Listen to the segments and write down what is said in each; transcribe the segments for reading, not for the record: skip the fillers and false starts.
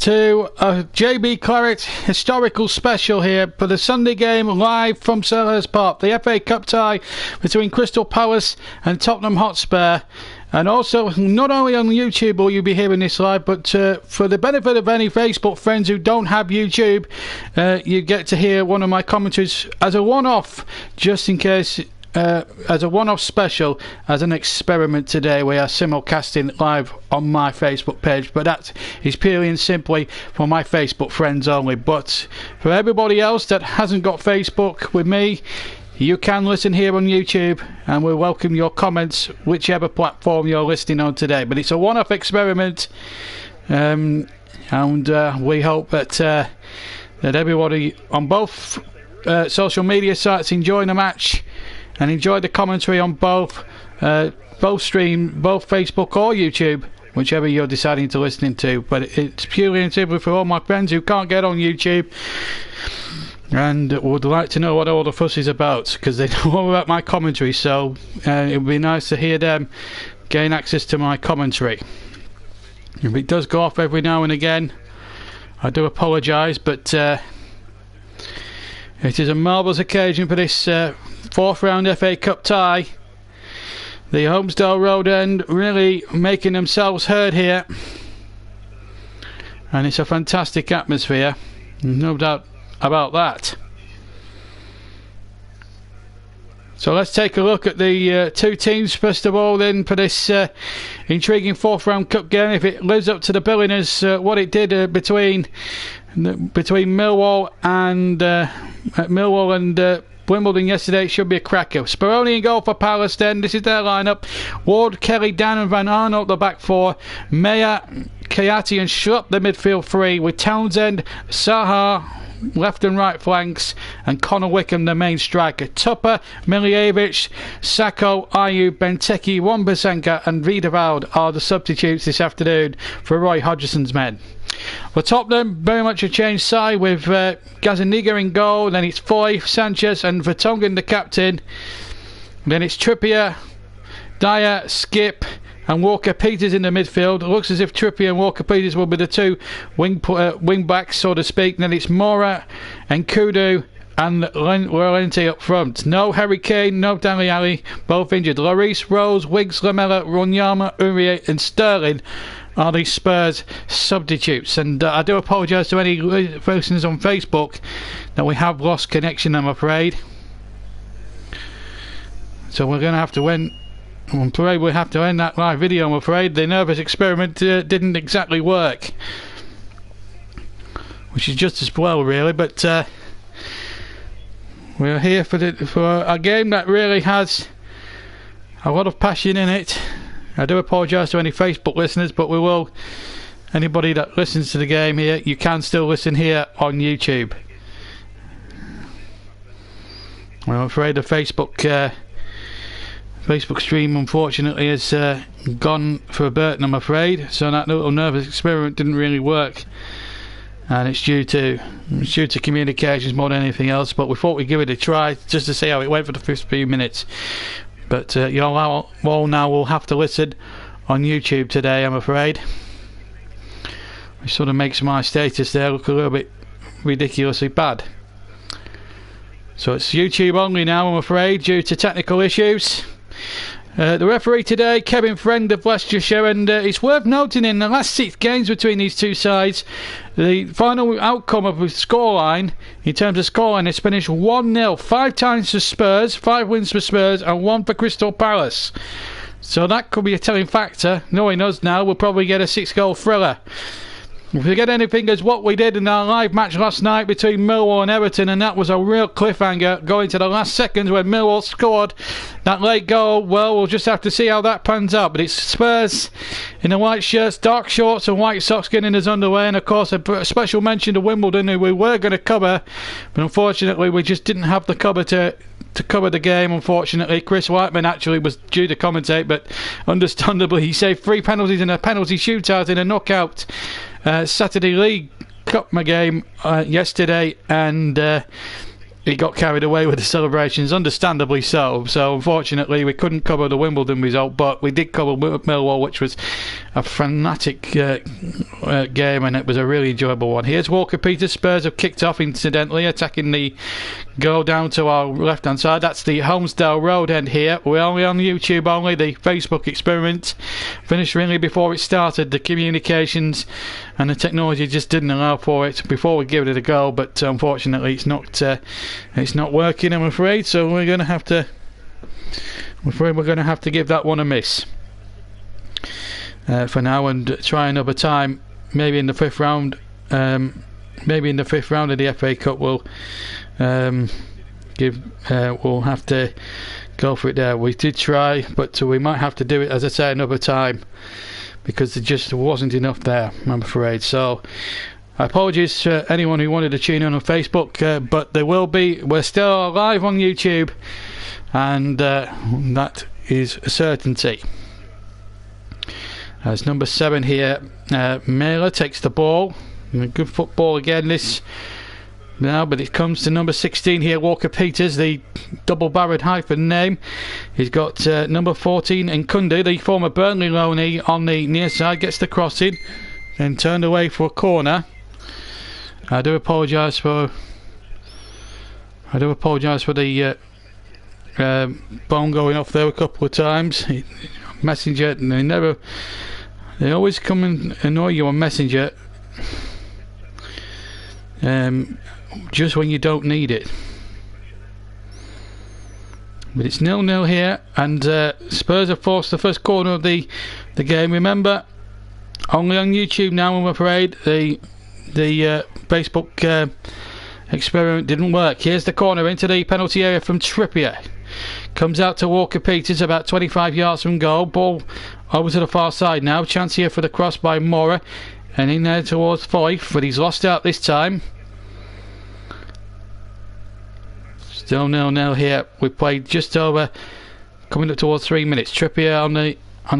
to a JB Claret historical special here for the Sunday game live from Selhurst Park, the FA Cup tie between Crystal Palace and Tottenham Hotspur. And also, not only on YouTube will you be hearing this live, but for the benefit of any Facebook friends who don't have YouTube, you get to hear one of my commentaries as a one-off, just in case, as a one-off special, as an experiment today. We are simulcasting live on my Facebook page, but that is purely and simply for my Facebook friends only. But for everybody else that hasn't got Facebook with me, you can listen here on YouTube, and we'll welcome your comments, whichever platform you're listening on today. But it's a one-off experiment, and we hope that everybody on both social media sites enjoying the match and enjoy the commentary on both Facebook or YouTube, whichever you're deciding to listen to. But it's purely and simply for all my friends who can't get on YouTube and would like to know what all the fuss is about, because they know all about my commentary. So it would be nice to hear them gain access to my commentary. If it does go off every now and again, I do apologise, but it is a marvellous occasion for this fourth round FA Cup tie. The Homestall Road End really making themselves heard here, and it's a fantastic atmosphere, no doubt about that. So let's take a look at the two teams first of all then for this intriguing fourth round cup game. If it lives up to the billing as what it did between Millwall and Wimbledon yesterday, it should be a cracker. Speroni in goal for Palace then. This is their lineup: Ward, Kelly, Dan and Van Arnold the back four, Meyer, Kayati and Schlupp the midfield three, with Townsend, Sahar left and right flanks, and Connor Wickham the main striker. Tupper, Milievich, Sacco, Ayew, Benteke, Wan-Bissaka and Wiedewald are the substitutes this afternoon for Roy Hodgson's men. For Tottenham, very much a changed side with Gazaniga in goal. Then it's Foy, Sanchez and Vertonghen the captain. Then it's Trippier, Dyer, Skip and Walker-Peters in the midfield. It looks as if Trippier and Walker-Peters will be the two wing backs, so to speak. Then it's Mora and Kudu and Llorente up front. No Harry Kane, no Dele Alli, both injured. Lloris, Rose, Wiggs, Lamella, Ronyama, Uriye and Sterling are the Spurs substitutes. And I do apologise to any listeners on Facebook that we have lost connection, I'm afraid. So we're going to have to end. I'm afraid we'll have to end that live video, I'm afraid. The nervous experiment didn't exactly work, which is just as well really, but we're here for a game that really has a lot of passion in it. I do apologise to any Facebook listeners, but we will, anybody that listens to the game here, you can still listen here on YouTube. Well, I'm afraid the Facebook stream unfortunately has gone for a Burton, I'm afraid, so that little nervous experiment didn't really work, and it's due to communications more than anything else. But we thought we'd give it a try just to see how it went for the first few minutes. But you all now will have to listen on YouTube today, I'm afraid, which sort of makes my status there look a little bit ridiculously bad. So it's YouTube only now, I'm afraid, due to technical issues. The referee today, Kevin Friend of Lancashire, and it's worth noting in the last 6 games between these two sides, the final outcome of the scoreline, in terms of scoreline, it's finished 1-0, 5 times for Spurs, 5 wins for Spurs and 1 for Crystal Palace. So that could be a telling factor. Knowing us now, we'll probably get a 6-goal thriller. If we get anything as what we did in our live match last night between Millwall and Everton, and that was a real cliffhanger going to the last seconds when Millwall scored that late goal, well, we'll just have to see how that pans out. But it's Spurs in the white shirts, dark shorts and white socks getting his underway, and of course a special mention to Wimbledon, who we were going to cover, but unfortunately we just didn't have the cover to cover the game. Unfortunately, Chris Whiteman actually was due to commentate, but understandably he saved 3 penalties in a penalty shootout in a knockout Saturday League Cup game yesterday, and he got carried away with the celebrations, understandably so. So unfortunately we couldn't cover the Wimbledon result, but we did cover Millwall, which was a fanatic game, and it was a really enjoyable one. Here's Walker-Peters. Spurs have kicked off, incidentally, attacking the goal down to our left hand side. That's the Holmesdale Road end here. We're only on YouTube only. The Facebook experiment finished really before it started. The communications and the technology just didn't allow for it before we give it a go, but unfortunately it's not working, I'm afraid. So we're going to have to give that one a miss for now, and try another time. Maybe in the fifth round. Maybe in the fifth round of the FA Cup we'll have to go for it there. We did try, but we might have to do it, as I say, another time, because there just wasn't enough there, I'm afraid. So apologies to anyone who wanted to tune in on Facebook, but there will be. We're still live on YouTube, and that is a certainty. As number 7 here, Mailer takes the ball. Good football again this now, but it comes to number 16 here, Walker-Peters, the double-barreled hyphen name. He's got number 14 Nkundu, the former Burnley loanee, on the near side, gets the cross in, then turned away for a corner. I do apologise for the bone going off there a couple of times. Messenger, they always come and annoy you on Messenger, just when you don't need it. But it's 0-0 here, and Spurs have forced the first corner of the game. Remember, only on YouTube now, I'm afraid. The Facebook experiment didn't work. Here's the corner into the penalty area from Trippier. Comes out to Walker-Peters, about 25 yards from goal. Ball over to the far side now. Chance here for the cross by Mora, and in there towards Fife, but he's lost out this time. Still 0-0 here. We played just over, coming up towards 3 minutes. Trippier on the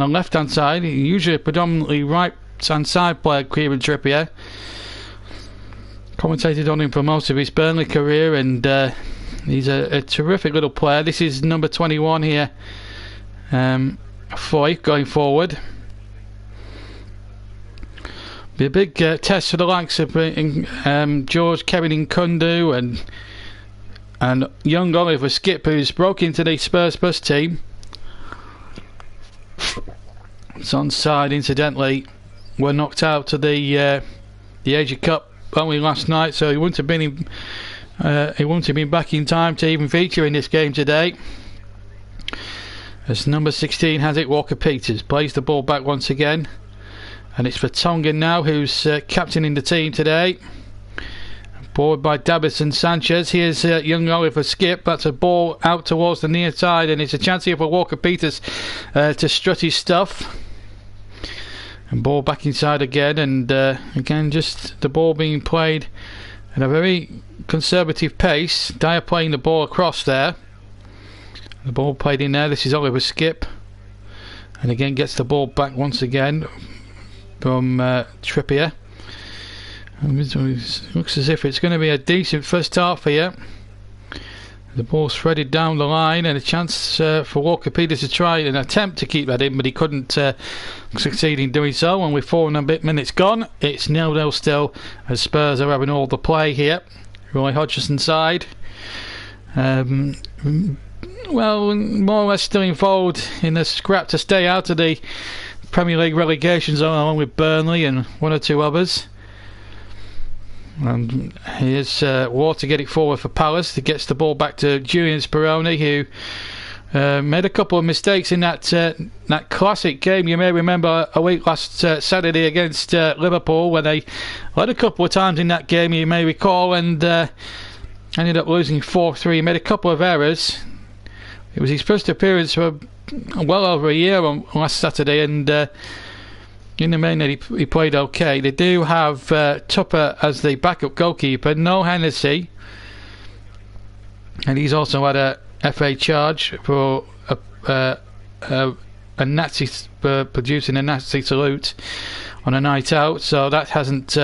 left hand side. Usually a predominantly right hand side player, Kieran Trippier. Commentated on him for most of his Burnley career, and he's a terrific little player. This is number 21 here, Fife, going forward. Be a big test for the likes of George Kevin Nkundu and young Oliver Skip, who's broke into the Spurs Plus team. It's onside, incidentally. Were knocked out to the Asia Cup only last night, so he wouldn't have been back in time to even feature in this game today. As number 16 has it, Walker-Peters plays the ball back once again, and it's for Tongan now, who's captaining the team today. Forward by Davison Sanchez. Here's young Oliver Skip. That's a ball out towards the near side, and it's a chance here for Walker-Peters to strut his stuff. And ball back inside again, and again just the ball being played at a very conservative pace. Dyer playing the ball across there. The ball played in there. This is Oliver Skip, and again gets the ball back once again from Trippier. It looks as if it's going to be a decent first half here. The ball's threaded down the line, and a chance for Walker-Peters to try and attempt to keep that in, but he couldn't succeed in doing so. And with 4 and a bit minutes gone, it's 0-0 still, as Spurs are having all the play here. Roy Hodgson's side, well, more or less still involved in the scrap to stay out of the Premier League relegation zone, along with Burnley and 1 or 2 others. And here's Ward to get it forward for Palace. He gets the ball back to Julian Speroni, who made a couple of mistakes in that classic game. You may remember a week last Saturday against Liverpool, where they led a couple of times in that game, you may recall, and ended up losing 4-3. He made a couple of errors. It was his first appearance for well over a year on last Saturday, and in the main he played okay. They do have Tupper as the backup goalkeeper, no Hennessy, and he's also had a FA charge for a Nazi producing a Nazi salute on a night out, so that hasn't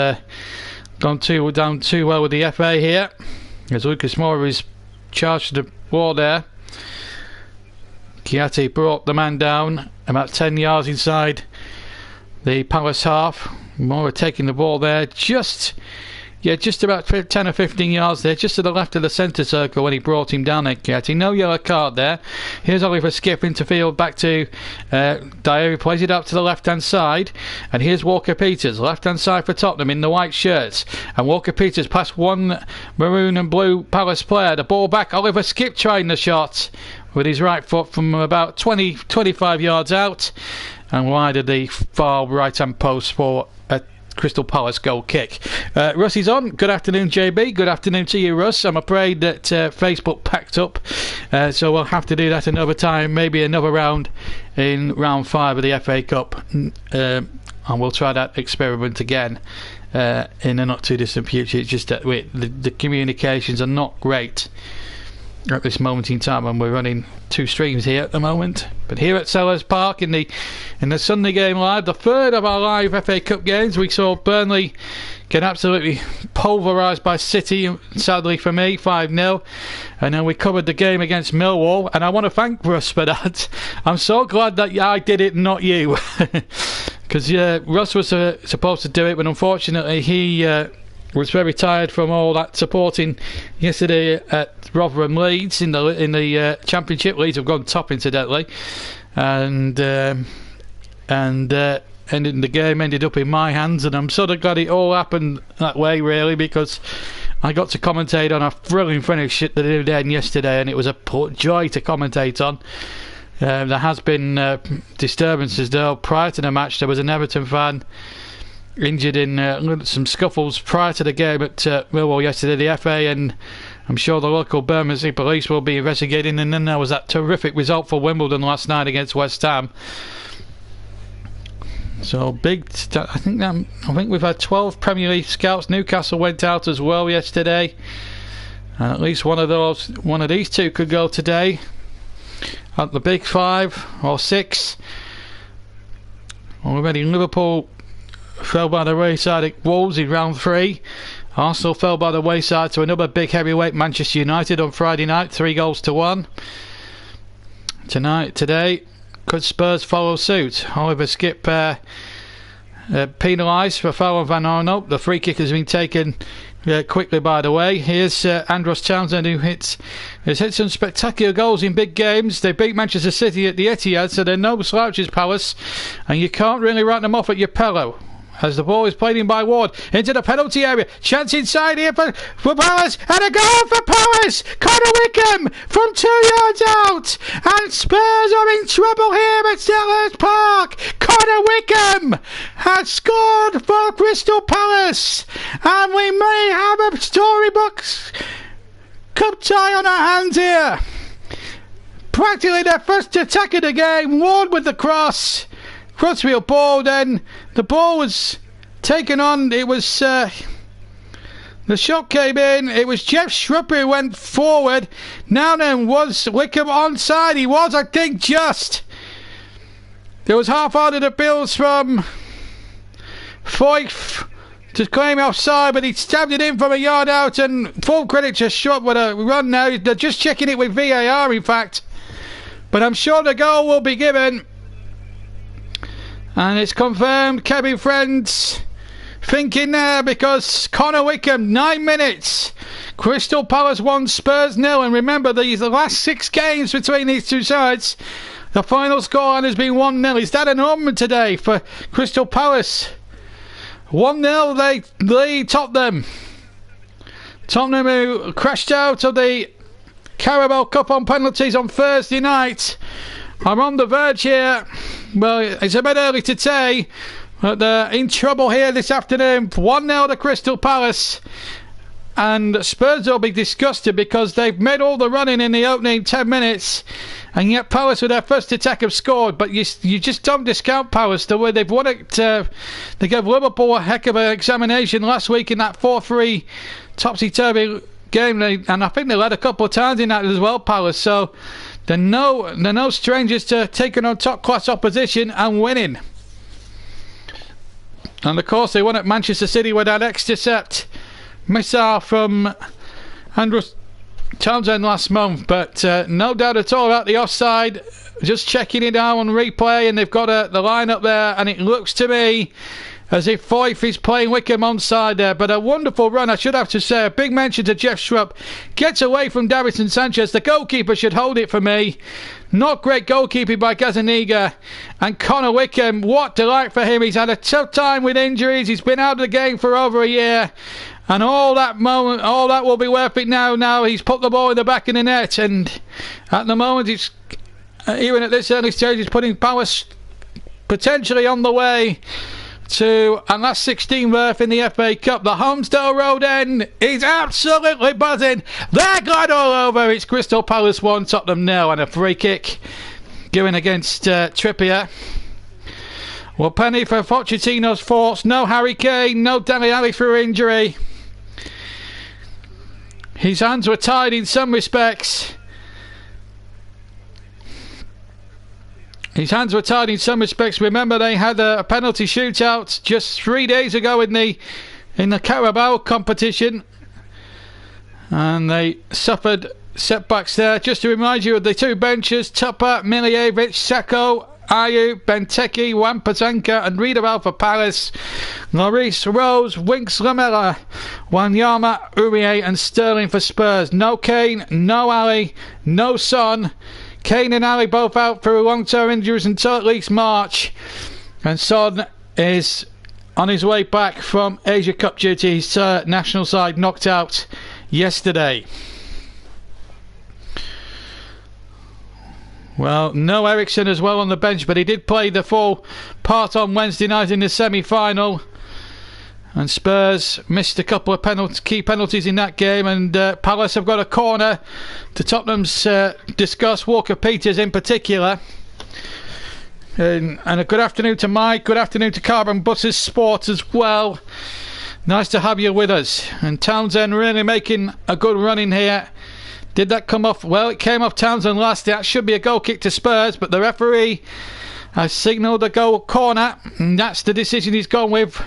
gone down too well with the FA here, as Lucas Moura is charged the ball there. Chiati brought the man down about 10 yards inside the Palace half. Mora taking the ball there, just about 10 or 15 yards there, just to the left of the centre circle when he brought him down there, Chiati. No yellow card there. Here's Oliver Skip into field, back to Dyer, who plays it up to the left-hand side. And here's Walker Peters, left-hand side for Tottenham in the white shirts. And Walker Peters past one maroon and blue Palace player. The ball back, Oliver Skip trying the shot with his right foot from about 20-25 yards out. And wide of the far right-hand post for a Crystal Palace goal kick. Russ is on. Good afternoon, JB. Good afternoon to you, Russ. I'm afraid that Facebook packed up, so we'll have to do that another time, maybe another round in round 5 of the FA Cup, and we'll try that experiment again in a not too distant future. It's just that the communications are not great at this moment in time, and we're running 2 streams here at the moment. But here at Sellers Park in the Sunday game live, the third of our live FA Cup games, we saw Burnley get absolutely pulverised by City, sadly for me, 5-0. And then we covered the game against Millwall, and I want to thank Russ for that. I'm so glad that I did it, not you. Because Russ was supposed to do it, but unfortunately he was very tired from all that supporting yesterday at Rotherham Leeds in the Championship. Leeds have gone top, incidentally, and the game ended up in my hands, and I'm sort of glad it all happened that way, really, because I got to commentate on a thrilling finish at the new end yesterday, and it was a joy to commentate on. There has been disturbances though prior to the match. There was an Everton fan injured in some scuffles prior to the game at Millwall yesterday. The FA and I'm sure the local Birmingham police will be investigating. And then there was that terrific result for Wimbledon last night against West Ham. So I think we've had 12 Premier League scouts. Newcastle went out as well yesterday, and at least one of these two could go today at the big 5 or 6. Already Liverpool fell by the wayside at Wolves in round 3. Arsenal fell by the wayside to another big heavyweight, Manchester United, on Friday night, 3-1. Today, could Spurs follow suit? Oliver Skip penalised for foul on Van Arnold. The free kick has been taken quickly, by the way. Here's Andros Townsend, who has hit some spectacular goals in big games. They beat Manchester City at the Etihad, so they're no slouches, Palace, and you can't really write them off at your pillow. As the ball is played in by Ward into the penalty area. Chance inside here for Palace. And a goal for Palace. Connor Wickham from 2 yards out. And Spurs are in trouble here at Sellers Park. Connor Wickham has scored for Crystal Palace. And we may have a storybook cup tie on our hands here. Practically their first attack of the game. Ward with the cross. Crossfield ball, then the ball was taken on. It was the shot came in. It was Jeff Shrubbery who went forward. Now then, was Wickham onside? He was, I think, just. There was half-hearted appeals from Foyth to claim offside, but he stabbed it in from a yard out, and full credit to Shrub with a run now. They're just checking it with VAR, in fact. But I'm sure the goal will be given. And it's confirmed, Kevin Friends thinking there, because Connor Wickham, 9 minutes. Crystal Palace 1, Spurs 0. And remember, the last 6 games between these two sides, the final scoreline has been 1-0. Is that an omen today for Crystal Palace? 1-0, they lead Tottenham. Tottenham, who crashed out of the Carabao Cup on penalties on Thursday night, are on the verge here. Well, it's a bit early to say, but they're in trouble here this afternoon. 1-0 to Crystal Palace. And Spurs will be disgusted because they've made all the running in the opening 10 minutes. And yet Palace with their first attack have scored. But you just don't discount Palace the way they've won it. They gave Liverpool a heck of an examination last week in that 4-3 topsy-turvy game. And I think they led a couple of times in that as well, Palace. So they're no strangers to taking on top-class opposition and winning. And of course they won at Manchester City with that extra set missile from Andros Townsend last month, but no doubt at all about the offside. Just checking it out on replay, and they've got the line up there, and it looks to me as if Foyth is playing Wickham onside there. But a wonderful run, I should have to say. A big mention to Jeff Schrupp. Gets away from Davinson Sanchez. The goalkeeper should hold it for me. Not great goalkeeping by Gazaniga. And Connor Wickham, what delight for him. He's had a tough time with injuries. He's been out of the game for over a year. And all that will be worth it now. Now he's put the ball in the back of the net. And at the moment, it's even at this early stage, he's putting Palace potentially on the way to a last 16 berth in the FA Cup. The Homestead Road end is absolutely buzzing. They're glad all over. It's Crystal Palace 1, Tottenham 0, and a free kick going against Trippier. Well, penny for Pochettino's force. No Harry Kane, no Dele Alli through injury. His hands were tied in some respects. Remember, they had a penalty shootout just 3 days ago in the Carabao competition, and they suffered setbacks there. Just to remind you of the two benches: Tupper, Miljevic, Seko, Ayew, Benteke, Wan-Bissaka and Riedewald for Palace. Lloris, Rose, Winks, Lamela, Wanyama, Aurier and Sterling for Spurs. No Kane, no Ali, no Son. Kane and Ali both out through long-term injuries until at least March. And Son is on his way back from Asia Cup duty. His national side knocked out yesterday. Well, no Ericsson as well on the bench, but he did play the full part on Wednesday night in the semi-final. And Spurs missed a couple of key penalties in that game, and Palace have got a corner to Tottenham's discuss, Walker-Peters in particular. And a good afternoon to Mike, good afternoon to Carbon Buses Sport as well. Nice to have you with us. And Townsend really making a good run in here. Did that come off? Well, it came off Townsend last. That should be a goal kick to Spurs, but the referee has signalled a goal corner, and that's the decision he's gone with.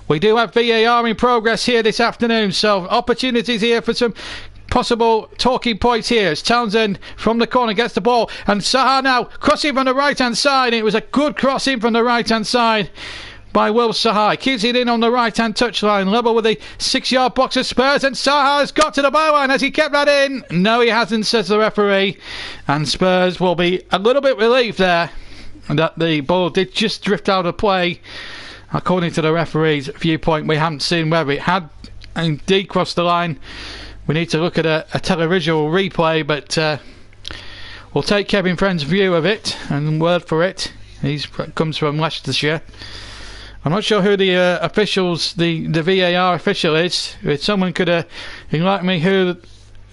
We do have VAR in progress here this afternoon, so opportunities here for some possible talking points here. As Townsend from the corner gets the ball, and Saha now crossing from the right hand side. It was a good crossing from the right hand side by Will Saha. Keeps it in on the right hand touchline, level with the 6-yard box of Spurs, and Saha has got to the byline. Has he kept that in? No, he hasn't, says the referee. And Spurs will be a little bit relieved there that the ball did just drift out of play. According to the referee's viewpoint, we haven't seen whether it had indeed crossed the line. We need to look at a televisual replay, but we'll take Kevin Friend's view of it and word for it. He comes from Leicestershire. I'm not sure who the officials, the VAR official is. If someone could enlighten me who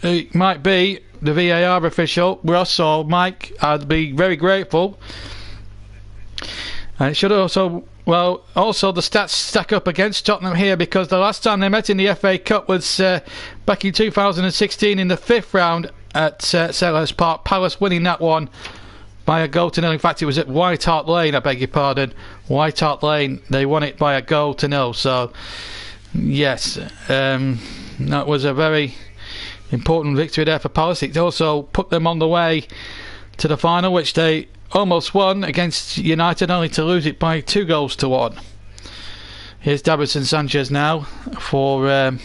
it might be, the VAR official, Ross or Mike, I'd be very grateful. And it should also... Well, also the stats stack up against Tottenham here, because the last time they met in the FA Cup was back in 2016 in the 5th round at Selhurst Park. Palace winning that one by a goal to nil. In fact, it was at White Hart Lane, I beg your pardon. White Hart Lane, they won it by a goal to nil. So, yes, that was a very important victory there for Palace. It also put them on the way to the final, which they almost won against United, only to lose it by 2-1. Here's Davinson Sanchez now for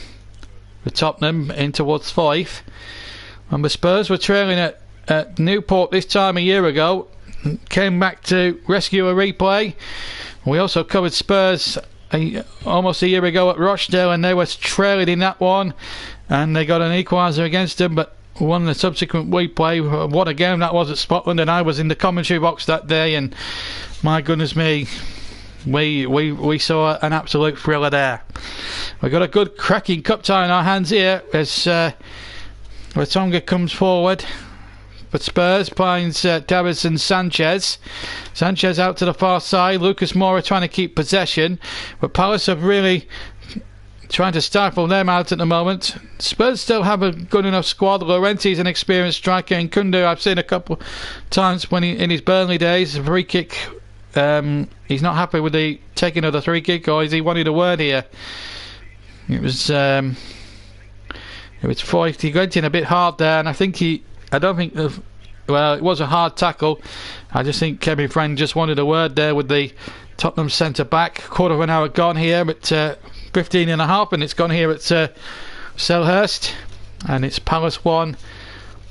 Tottenham in towards Foyth. And the Spurs were trailing at Newport this time a year ago. Came back to rescue a replay. We also covered Spurs almost a year ago at Rochdale, and they were trailing in that one, and they got an equaliser against them, but won the subsequent replay. What a game that was at Scotland, and I was in the commentary box that day, and my goodness me, we saw an absolute thriller there. We've got a good cracking cup tie in our hands here as Vertonghen comes forward. But Spurs finds Davinson Sanchez. Sanchez out to the far side. Lucas Moura trying to keep possession, but Palace have really trying to stifle them out at the moment. Spurs still have a good enough squad. Llorenti's an experienced striker, and Kundu I've seen a couple times when in his Burnley days. A free kick. He's not happy with the taking of the free kick, or is he wanted a word here? It was It was forced. He went in a bit hard there, and well, it was a hard tackle. I just think Kevin Friend just wanted a word there with the Tottenham centre back. Quarter of an hour gone here at 15 and a half, and it's gone here at Selhurst, and it's Palace 1,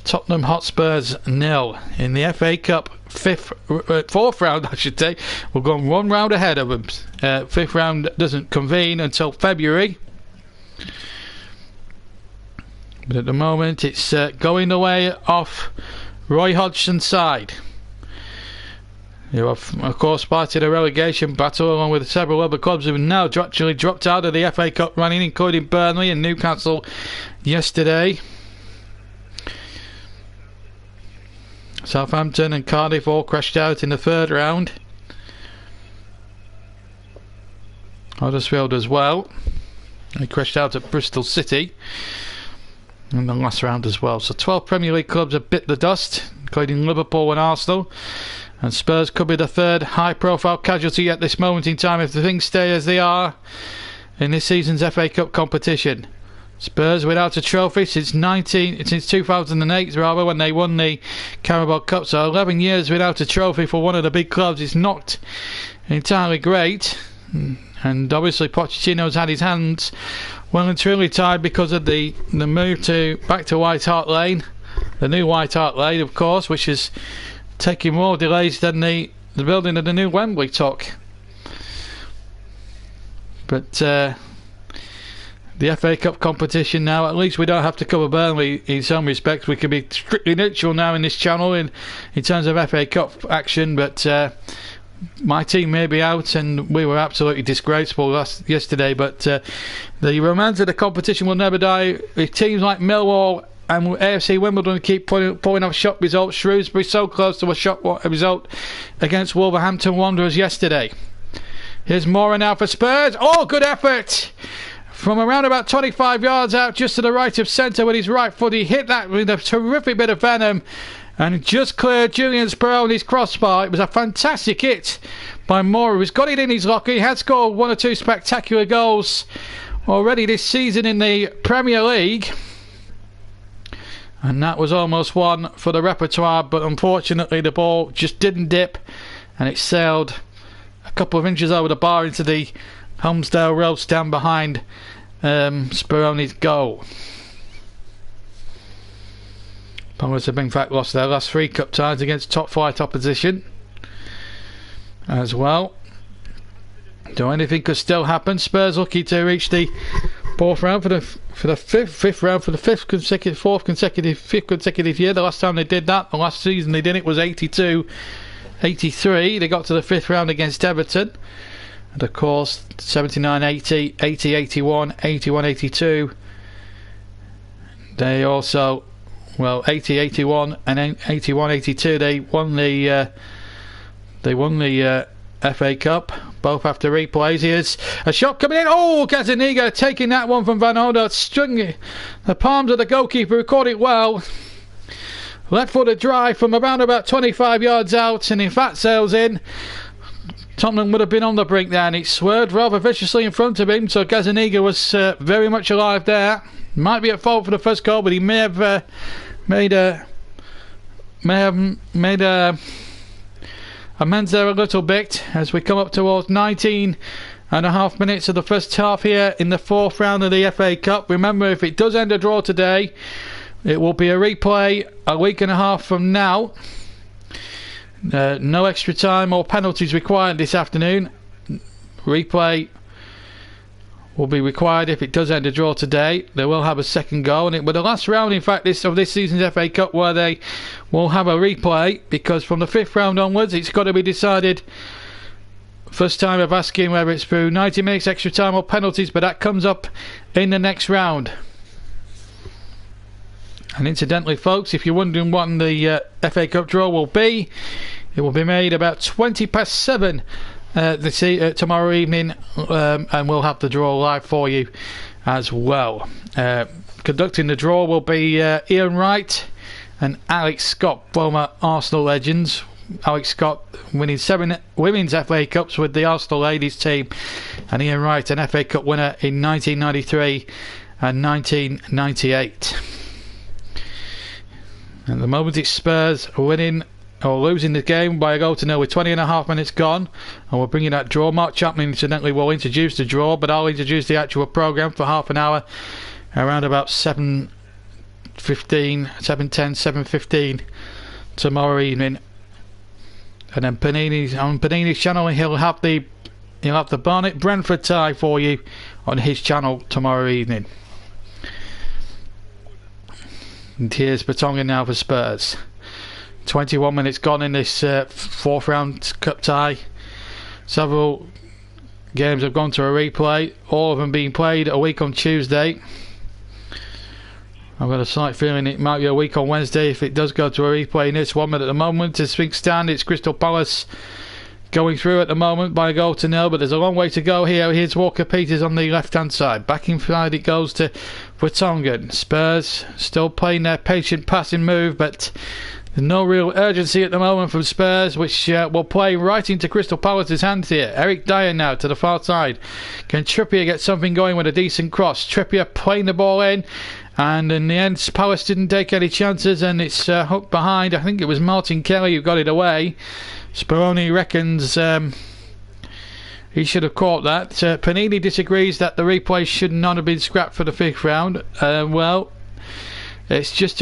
Tottenham Hotspurs 0 in the FA Cup fourth round, I should say. We're going one round ahead of them. Fifth round doesn't convene until February. But at the moment, it's going the way off Roy Hodgson's side. You are, of course, part of the relegation battle, along with several other clubs who have now actually dropped out of the FA Cup running, including Burnley and Newcastle yesterday. Southampton and Cardiff all crashed out in the third round. Huddersfield as well. They crashed out at Bristol City in the last round as well. So 12 Premier League clubs have bit the dust, including Liverpool and Arsenal. And Spurs could be the third high-profile casualty at this moment in time if the things stay as they are in this season's FA Cup competition. Spurs without a trophy since 2008, rather, when they won the Carabao Cup. So 11 years without a trophy for one of the big clubs is not entirely great. And obviously Pochettino's had his hands well and truly tied because of the move back to White Hart Lane, the new White Hart Lane, of course, which is taking more delays than the building of the new Wembley took. But the FA Cup competition now, at least we don't have to cover Burnley in some respects. We can be strictly neutral now in this channel in terms of FA Cup action, but my team may be out, and we were absolutely disgraceful yesterday, but the romance of the competition will never die. If teams like Millwall and AFC Wimbledon keep pulling off shock results, Shrewsbury so close to a shock result against Wolverhampton Wanderers yesterday. Here's Moura now for Spurs. Oh, good effort! From around about 25 yards out, just to the right of centre with his right foot, he hit that with a terrific bit of venom and just cleared Julian Speroni's crossbar. It was a fantastic hit by Moura. He's got it in his locker. He had scored one or two spectacular goals already this season in the Premier League, and that was almost one for the repertoire, but unfortunately the ball just didn't dip and it sailed a couple of inches over the bar into the Helmsdale Road stand behind Speroni's goal. Palace have in fact lost their last 3 cup ties against top flight opposition as well. So anything could still happen. Spurs lucky to reach the fourth round for the fifth round for the fifth consecutive year. The last time they did that, the last season they did it was 82-83. They got to the fifth round against Everton. And of course 79-80, 80-81, 81-82. They also, well, 80-81 and 81-82, they won the FA Cup, both after replays. Here's a shot coming in. Oh, Gazzaniga taking that one from Van Oda, stringing the palms of the goalkeeper, who caught it well. Left footed drive from around about 25 yards out, and in fact sails in. Tottenham would have been on the brink there, and it swerved rather viciously in front of him, so Gazzaniga was very much alive there. Might be at fault for the first goal, but he may have made amends there a little bit as we come up towards 19 and a half minutes of the first half here in the fourth round of the FA Cup. Remember, if it does end a draw today, it will be a replay a week and a half from now. No extra time or penalties required this afternoon. Replay will be required if it does end a draw today. They will have a second goal, and it will be the last round, in fact, of this season's FA Cup where they will have a replay, because from the fifth round onwards it's got to be decided. First time of asking whether it's through 90 minutes, extra time or penalties, but that comes up in the next round. And incidentally, folks, if you're wondering what the FA Cup draw will be, it will be made about 7:20 tomorrow evening, and we'll have the draw live for you as well. Conducting the draw will be Ian Wright and Alex Scott, former Arsenal legends. Alex Scott winning 7 women's FA Cups with the Arsenal ladies team, and Ian Wright, an FA Cup winner in 1993 and 1998. At the moment it's Spurs winning or losing the game by a goal to nil with 20.5 minutes gone, and we're bringing that draw. Mark Chapman incidentally will introduce the draw, but I'll introduce the actual programme for half an hour around about 7:10, 7:15 tomorrow evening. And then on Panini's channel he'll have the Barnet Brentford tie for you on his channel tomorrow evening. And here's Vertonghen now for Spurs. 21 minutes gone in this fourth round cup tie. Several games have gone to a replay, all of them being played a week on Tuesday. I've got a slight feeling it might be a week on Wednesday if it does go to a replay in this one, but at the moment, as things stand, it's Crystal Palace going through at the moment by a goal to nil, but there's a long way to go here. Here's Walker Peters on the left hand side. Back inside it goes to Vertonghen. Spurs still playing their patient passing move, but there's no real urgency at the moment from Spurs, which will play right into Crystal Palace's hands here. Eric Dyer now to the far side. Can Trippier get something going with a decent cross? Trippier playing the ball in, and in the end Palace didn't take any chances, and it's hooked behind. I think it was Martin Kelly who got it away. Speroni reckons he should have caught that. Panini disagrees that the replay should not have been scrapped for the fifth round. It's just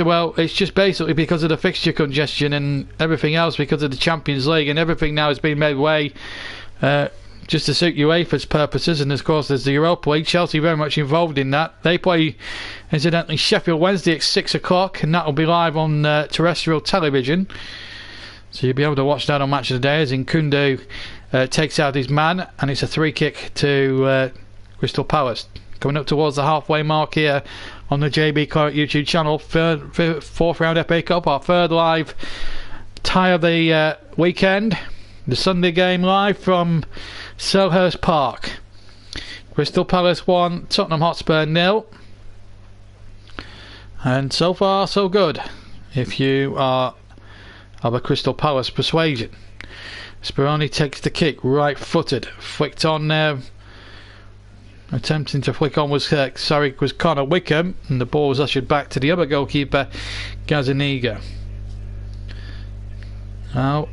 basically because of the fixture congestion and everything else, because of the Champions League, and everything now has been made way just to suit UEFA's purposes. And of course there's the Europa League. Chelsea very much involved in that. They play incidentally Sheffield Wednesday at 6 o'clock, and that will be live on terrestrial television. So you'll be able to watch that on Match of the Day as Nkundu takes out his man, and it's a free kick to Crystal Palace. Coming up towards the halfway mark here on the JB Clark YouTube channel. Fourth round FA Cup, our third live tie of the weekend. The Sunday game live from Selhurst Park. Crystal Palace 1, Tottenham Hotspur 0. And so far so good if you are of a Crystal Palace persuasion. Speroni takes the kick, right footed, flicked on there. Attempting to flick on was Connor Wickham, and the ball was ushered back to the other goalkeeper, Gazzaniga. Now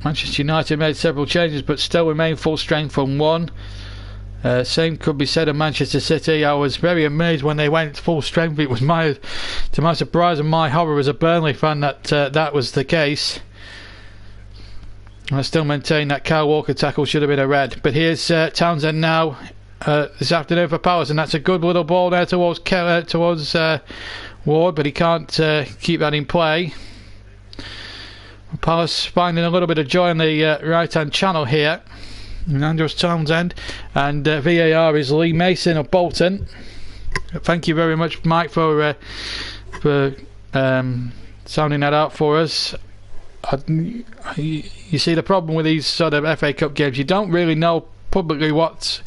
Manchester United made several changes but still remain full strength from one. Same could be said of Manchester City. I was very amazed when they went full strength. It was to my surprise and my horror as a Burnley fan that that was the case. I still maintain that Kyle Walker tackle should have been a red. But here's Townsend now this afternoon for Palace, and that's a good little ball there towards Ward, but he can't keep that in play. Palace finding a little bit of joy on the right hand channel here. Andros Townsend, and VAR is Lee Mason of Bolton. Thank you very much, Mike, for sounding that out for us. You see, the problem with these sort of FA Cup games, you don't really know publicly what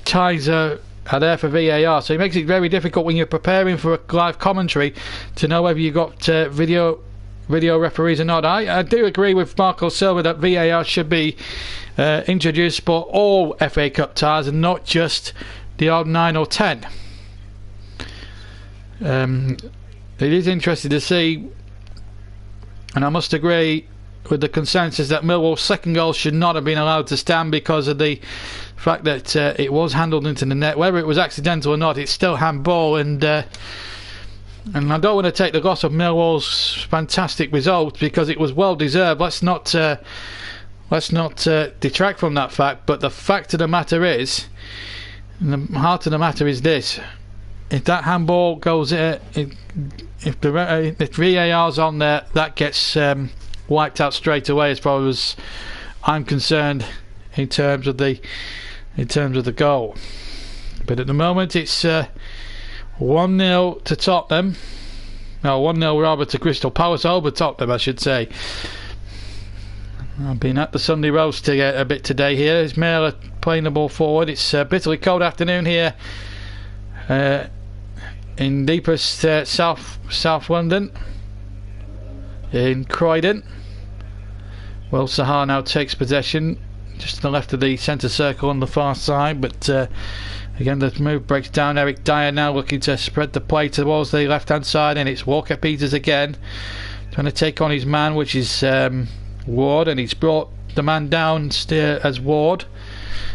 ties are there for VAR, so it makes it very difficult when you're preparing for a live commentary to know whether you've got video referees or not. I do agree with Marco Silva that VAR should be introduced for all FA Cup ties and not just the odd 9 or 10. It is interesting to see, and I must agree with the consensus that Millwall's second goal should not have been allowed to stand because of the fact that it was handled into the net. Whether it was accidental or not, it's still handball, and I don't want to take the loss of Millwall's fantastic result because it was well deserved. Let's not detract from that fact. But the fact of the matter is, and the heart of the matter is this: if that handball goes, if VAR's on there, that gets wiped out straight away, as far as I'm concerned, in terms of the goal. But at the moment, it's 1-0 to Tottenham. No, 1-0 rather to Crystal Palace over Tottenham, I should say. I've been at the Sunday roast a bit today here. It's Mailer playing the ball forward. It's a bitterly cold afternoon here in deepest South London, in Croydon. Well, Sahar now takes possession just to the left of the centre circle on the far side, but Again, the move breaks down. Eric Dyer now looking to spread the play towards the left-hand side, and it's Walker Peters again, trying to take on his man, which is Ward, and he's brought the man down as Ward.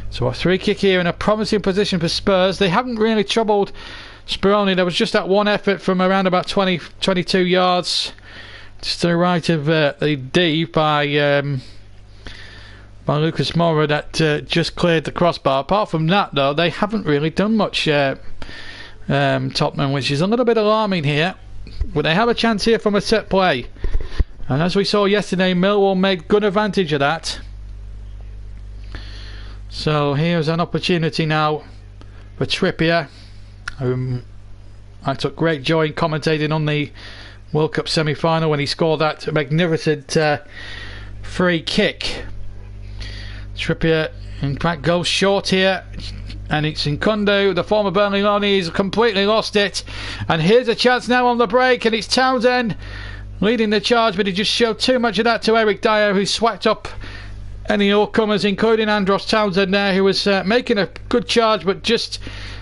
So a free kick here in a promising position for Spurs. They haven't really troubled Speroni. There was just that one effort from around about 22 yards, just to the right of the D by Lucas Moura that just cleared the crossbar. Apart from that, though, they haven't really done much, Tottenham, which is a little bit alarming here. But they have a chance here from a set play, and as we saw yesterday, Millwall made good advantage of that. So here's an opportunity now for Trippier, whom I took great joy in commentating on the World Cup semi-final when he scored that magnificent free kick. Trippier in fact goes short here, and it's Nkundu, the former Burnley loanee. He's completely lost it, and here's a chance now on the break, and it's Townsend leading the charge, but he just showed too much of that to Eric Dyer, who swept up any all-comers, including Andros Townsend there, who was making a good charge but just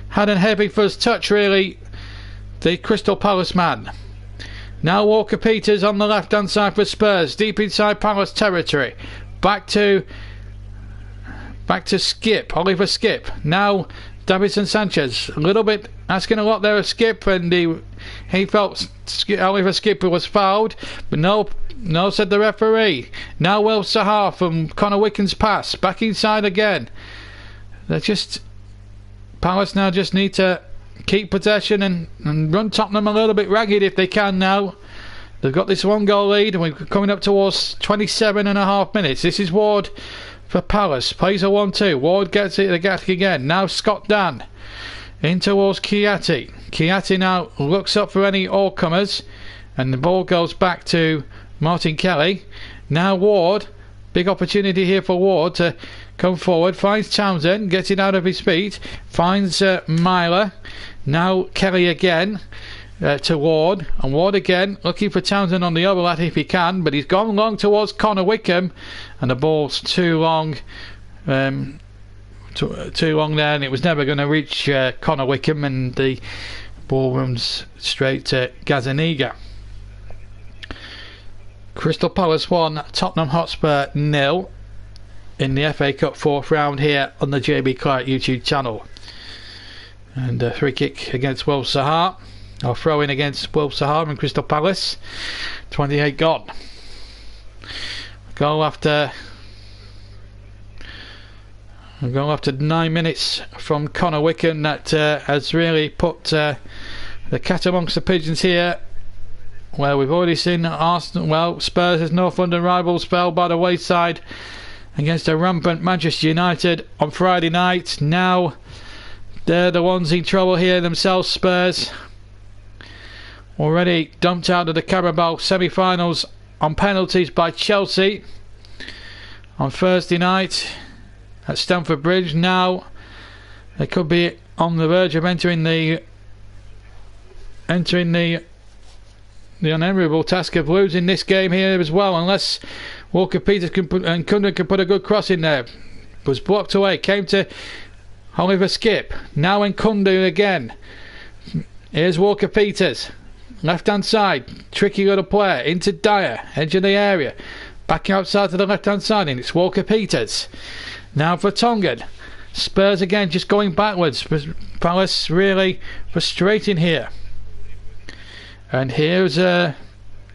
had a heavy first touch, really, the Crystal Palace man. Now Walker Peters on the left hand side for Spurs, deep inside Palace territory. Back to Skip, Oliver Skip. Now Davinson Sanchez, a little bit asking a lot there of Skip, and he felt Oliver Skip was fouled, but no, said the referee. Now Will Sahar from Connor Wicken's pass, back inside again. Palace now just need to keep possession and run Tottenham a little bit ragged if they can now. They've got this 1-goal lead, and we're coming up towards 27.5 minutes. This is Ward for Palace, plays a 1-2. Ward gets it again. Now Scott Dan in towards Chiatti. Chiatti now looks up for any all-comers, and the ball goes back to Martin Kelly. Now Ward, big opportunity here for Ward to come forward, finds Townsend, gets it out of his feet, finds Myler. Now Kelly again to Ward, and Ward again looking for Townsend on the overlap if he can, but he's gone long towards Connor Wickham, and the ball's too long there, and it was never going to reach Connor Wickham, and the ball runs straight to Gazzaniga. Crystal Palace 1, Tottenham Hotspur 0 in the FA Cup 4th round here on the JB Clark YouTube channel. And a free kick against Will Sahar, or throw in against Will Sahar and Crystal Palace. 28 gone. Goal after 9 minutes from Connor Wickham that has really put the cat amongst the pigeons here, where we've already seen Spurs as North London rivals fell by the wayside against a rampant Manchester United on Friday night. Now they're the ones in trouble here themselves. Spurs already dumped out of the Carabao semi-finals on penalties by Chelsea on Thursday night at Stamford Bridge. Now they could be on the verge of entering the unenviable task of losing this game here as well, unless Walker Peters and Kundu can put a good cross in there. It was blocked away, came to Oliver Skip. Now Nkundu again. Here's Walker Peters, left hand side, tricky little player into Dyer, edge of the area, back outside to the left hand side, and it's Walker Peters. Now for Tongan. Spurs again just going backwards. Palace really frustrating here. And here's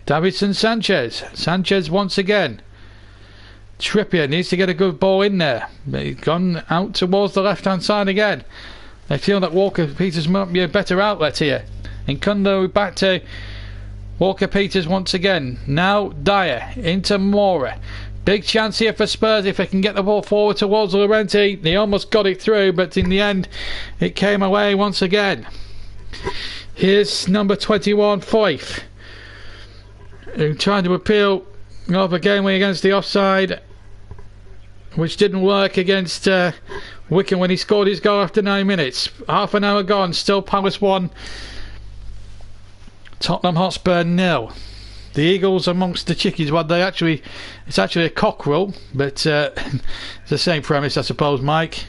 Davinson Sanchez. Sanchez once again. Trippier needs to get a good ball in there, but he's gone out towards the left hand side again. They feel that Walker Peters might be a better outlet here. And Nkundu back to Walker Peters once again. Now Dyer into Moura. Big chance here for Spurs if they can get the ball forward towards Laurenti. They almost got it through, but in the end it came away once again. Here's number 21, Foyth, who tried to appeal over Gameway against the offside, which didn't work against Wickham when he scored his goal after 9 minutes. Half an hour gone, still Palace 1, Tottenham Hotspur 0. The Eagles amongst the chickies. Well, it's actually a cockerel, but it's the same premise, I suppose, Mike.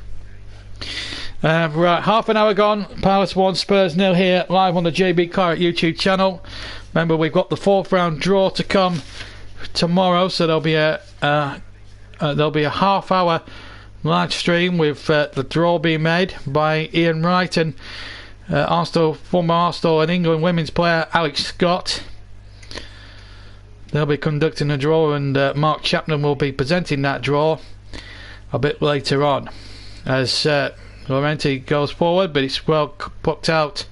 Right, half an hour gone. Palace 1, Spurs 0 here, live on the JB Claret YouTube channel. Remember, we've got the 4th round draw to come tomorrow, so there'll be a half-hour live stream with the draw being made by Ian Wright and former Arsenal and England women's player Alex Scott. They'll be conducting a draw, and Mark Chapman will be presenting that draw a bit later on as Laurenti goes forward, but it's well plucked out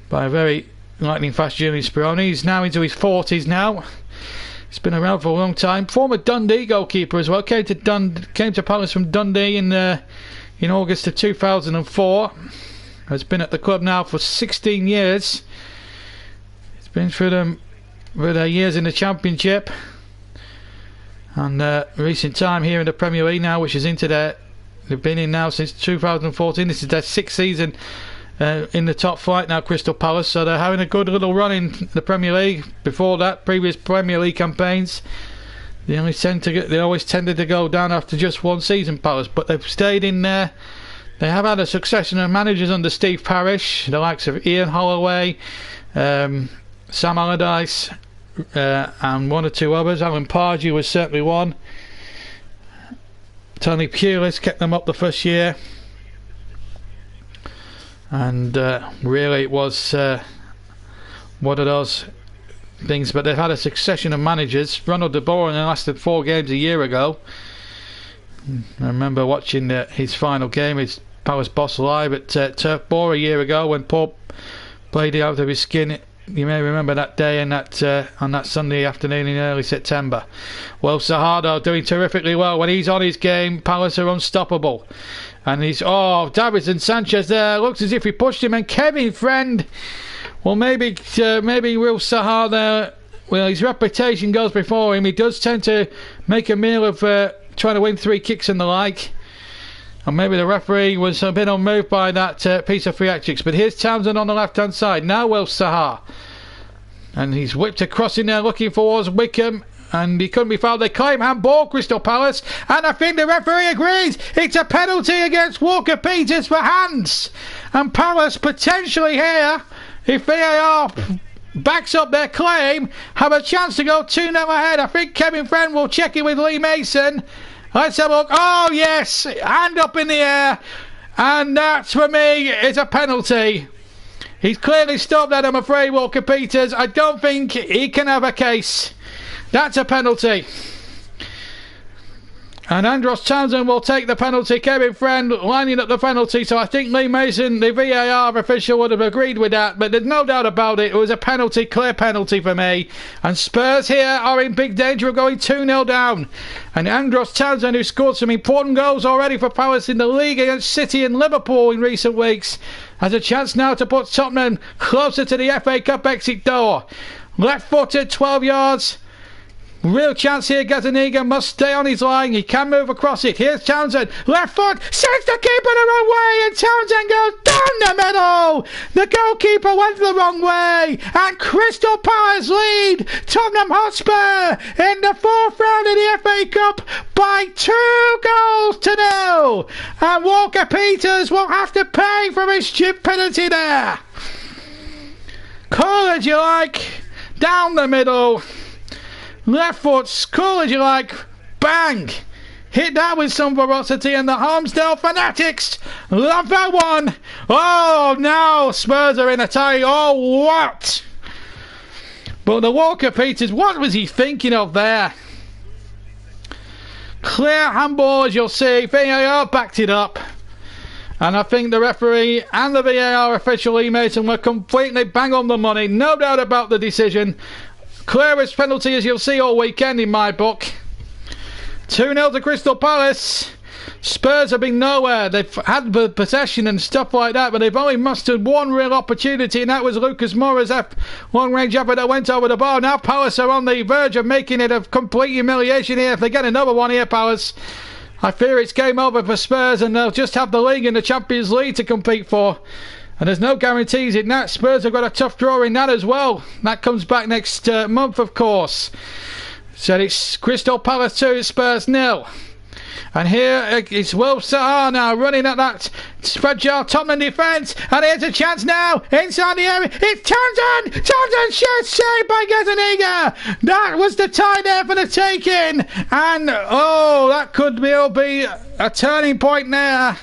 by a very lightning fast Julian Speroni. He's now into his 40s now. He's been around for a long time. Former Dundee goalkeeper as well. Came to Palace from Dundee in August of 2004. Has been at the club now for 16 years. He's been through their years in the Championship and recent time here in the Premier League now, which is into they've been in now since 2014. This is their 6th season in the top flight now, Crystal Palace, so they're having a good little run in the Premier League. Before that, previous Premier League campaigns, they always tended to go down after just one season, Palace, but they've stayed in there. They have had a succession of managers under Steve Parish, the likes of Ian Holloway, Sam Allardyce, and one or two others. Alan Pardew was certainly one. Tony Pulis kept them up the first year, and really it was one of those things. But they've had a succession of managers. Ronald de Boer only lasted 4 games a year ago. I remember watching his final game, his Palace boss, live at Turf Moor a year ago when Paul played out of his skin. You may remember that day and on that Sunday afternoon in early September. Well, Sahado doing terrifically well. When he's on his game, Palace are unstoppable. And Davinson Sanchez there looks as if he pushed him, and Kevin Friend. Well, maybe Will Sahar there. Well, his reputation goes before him. He does tend to make a meal of trying to win 3 kicks and the like. And maybe the referee was a bit unmoved by that piece of free actions. But here's Townsend on the left-hand side. Now Will Sahar. And he's whipped across in there looking towards Wickham. And he couldn't be fouled. They claim handball, Crystal Palace. And I think the referee agrees. It's a penalty against Walker-Peters for hands. And Palace potentially here, if VAR backs up their claim, have a chance to go 2-0 ahead. I think Kevin Friend will check it with Lee Mason. Let's have a look. Oh, yes. Hand up in the air. And that, for me, is a penalty. He's clearly stopped that, I'm afraid, Walker-Peters. I don't think he can have a case. That's a penalty. And Andros Townsend will take the penalty. Kevin Friend lining up the penalty. So I think Lee Mason, the VAR official, would have agreed with that. But there's no doubt about it. It was a penalty, clear penalty for me. And Spurs here are in big danger of going 2-0 down. And Andros Townsend, who scored some important goals already for Palace in the league against City and Liverpool in recent weeks, has a chance now to put Tottenham closer to the FA Cup exit door. Left footed, 12 yards. Real chance here. Gazaniga must stay on his line. He can move across it. Here's Townsend. Left foot. Sends the keeper the wrong way. And Townsend goes down the middle. The goalkeeper went the wrong way. And Crystal Palace lead Tottenham Hotspur in the 4th round of the FA Cup by 2-0. And Walker-Peters will have to pay for his stupidity there. Call as you like. Down the middle. Left foot, cool as you like, bang! Hit that with some ferocity, and the Harmsdale fanatics love that one. Oh, now Spurs are in a tie. Oh, what? But the Walker-Peters, what was he thinking of there? Clear handball, as you'll see. VAR backed it up. And I think the referee and the VAR official, Lee Mason, were completely bang on the money. No doubt about the decision. Clearest penalty, as you'll see, all weekend in my book. 2-0 to Crystal Palace. Spurs have been nowhere. They've had possession and stuff like that, but they've only mustered one real opportunity, and that was Lucas Moura's long-range effort that went over the bar. Now Palace are on the verge of making it a complete humiliation here. If they get another one here, Palace, I fear it's game over for Spurs, and they'll just have the league and the Champions League to compete for. And there's no guarantees in that. Spurs have got a tough draw in that as well. That comes back next month, of course. So it's Crystal Palace 2, Spurs 0. And here is Will Sahar now running at that fragile Tottenham defence. And here's a chance now inside the area. It's Townsend! Townsend shot saved by Gazzaniga. That was the tie there for the taking. And that could be a turning point there.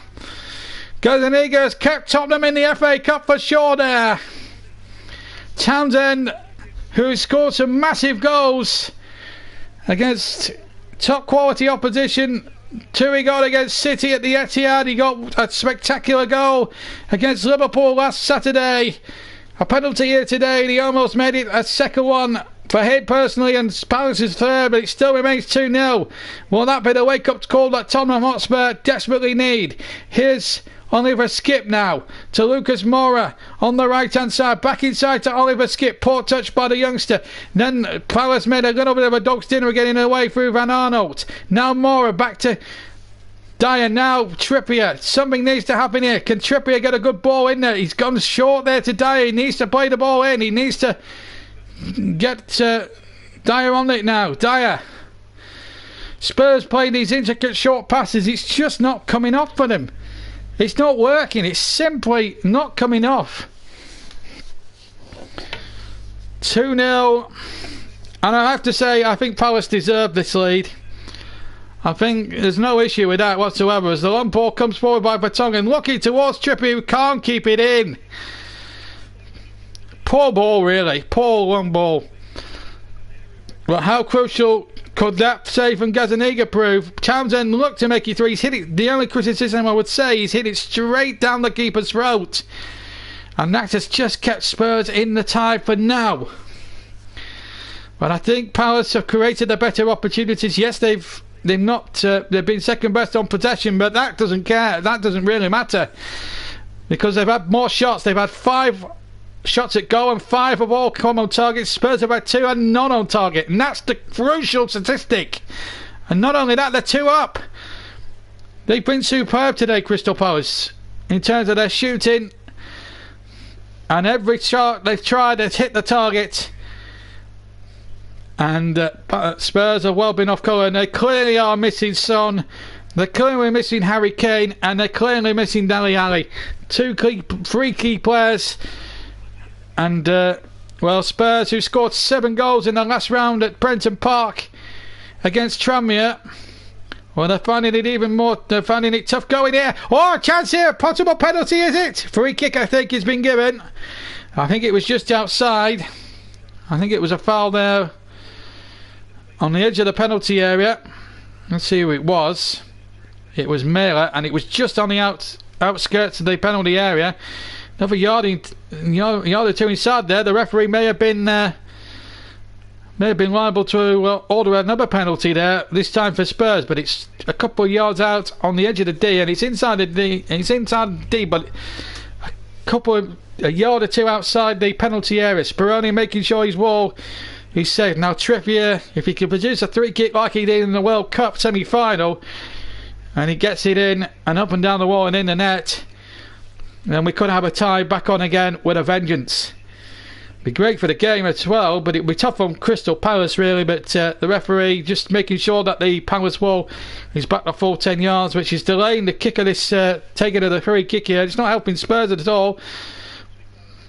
Gazzaniga has kept Tottenham in the FA Cup for sure there. Townsend, who scored some massive goals against top quality opposition. 2 he got against City at the Etihad. He got a spectacular goal against Liverpool last Saturday. A penalty here today, and he almost made it a second one for him personally, and Palace's third, but it still remains 2-0. Will that be the wake-up call that Tottenham Hotspur desperately need? Here's Oliver Skip now to Lucas Moura on the right hand side, back inside to Oliver Skip, poor touch by the youngster. Then Palace made a little bit of a dog's dinner getting away through Van Arnold. Now Moura back to Dyer, now Trippier. Something needs to happen here. Can Trippier get a good ball in there? He's gone short there to Dyer. He needs to play the ball in. He needs to get Dyer on it now. Dyer. Spurs playing these intricate short passes. It's just not coming off for them. It's not working. It's simply not coming off. 2-0. And I have to say, I think Palace deserved this lead. I think there's no issue with that whatsoever. As the long ball comes forward by Vertonghen, looking towards Trippier, who can't keep it in. Poor ball, really. Poor long ball. But how crucial could that save from Gazzaniga prove? Townsend looked to make it three. He's hit it. The only criticism I would say, he's hit it straight down the keeper's throat. And that has just kept Spurs in the tie for now. But I think Palace have created the better opportunities. Yes, they've been second best on possession, but that doesn't care. That doesn't really matter. Because they've had more shots. They've had 5 shots at goal and 5 have all come on target. Spurs have had 2 and none on target, and that's the crucial statistic. And not only that, they're 2 up. They've been superb today, Crystal Palace, in terms of their shooting, and every shot they've tried has hit the target. And Spurs have well been off colour, and they clearly are missing Son, they're clearly missing Harry Kane, and they're clearly missing Dele Alli. 3 key players. And, Spurs, who scored 7 goals in the last round at Prenton Park against Tranmere, well, they're finding it even more, they're finding it tough going here. Oh, a chance here, possible penalty, is it? Free kick, I think, has been given. I think it was just outside. I think it was a foul there on the edge of the penalty area. Let's see who it was. It was Mela, and it was just on the outskirts of the penalty area. Another yard or 2 inside there. The referee may have been liable to order another penalty there, this time for Spurs, but it's a couple of yards out on the edge of the D, and it's inside the D. It's inside the D, but a yard or 2 outside the penalty area. Speroni making sure his wall is safe. Now Trippier, if he can produce a 3 kick like he did in the World Cup semi-final, and he gets it in and up and down the wall and in the net, then we could have a tie back on again with a vengeance. Be great for the game as well, but it'd be tough on Crystal Palace really. But the referee just making sure that the Palace wall is back to full 10 yards, which is delaying the kick of this taking of the free kick here. It's not helping Spurs at all.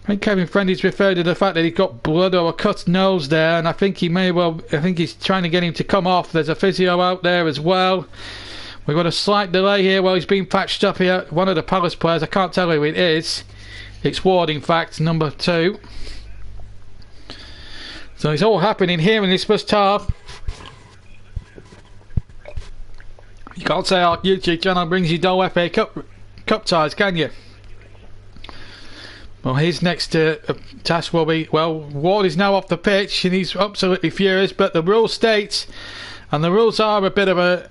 I think Kevin Friendly's referred to the fact that he got blood or a cut nose there, and I think he's trying to get him to come off. There's a physio out there as well. We've got a slight delay here while he's being patched up here. One of the Palace players, I can't tell who it is. It's Ward, in fact, number 2. So it's all happening here in this first half. You can't say our YouTube channel brings you dull FA Cup ties, can you? Well, his next task will be, Ward is now off the pitch and he's absolutely furious, but the rule states, and the rules are a bit of a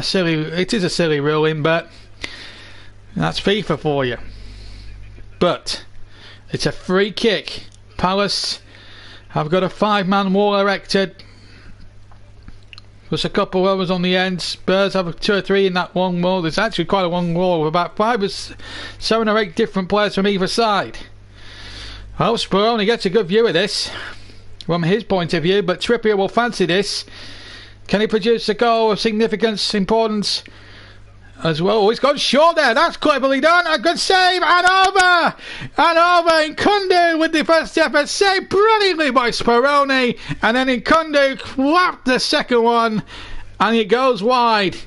silly, it is a silly ruling, but that's FIFA for you. But it's a free kick. Palace have got a 5-man wall erected. There's a couple of others on the end. Spurs have 2 or 3 in that long wall. There's actually quite a long wall with about 7 or 8 different players from either side. I hope Speroni gets a good view of this from his point of view, but Trippier will fancy this. Can he produce a goal of significance, importance as well? Oh, he's gone short there. That's cleverly done. A good save. And over. And over. Nkundu with the first effort. Saved brilliantly by Speroni. And then Nkundu clapped the second one. And it goes wide.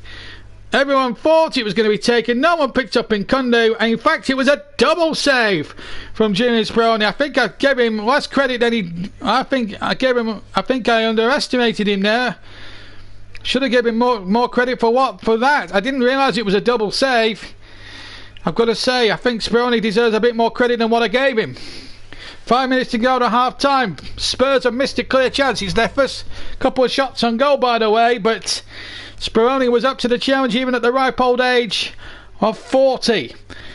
Everyone thought it was going to be taken. No one picked up Nkundu. And in fact, it was a double save from Julian Speroni. I think I gave him less credit than he... I think I underestimated him there. Should have given him more credit for that. I didn't realise it was a double save. I've got to say, I think Speroni deserves a bit more credit than what I gave him. 5 minutes to go to half time. Spurs have missed a clear chance. It's their first couple of shots on goal, by the way, but Speroni was up to the challenge even at the ripe old age of 40.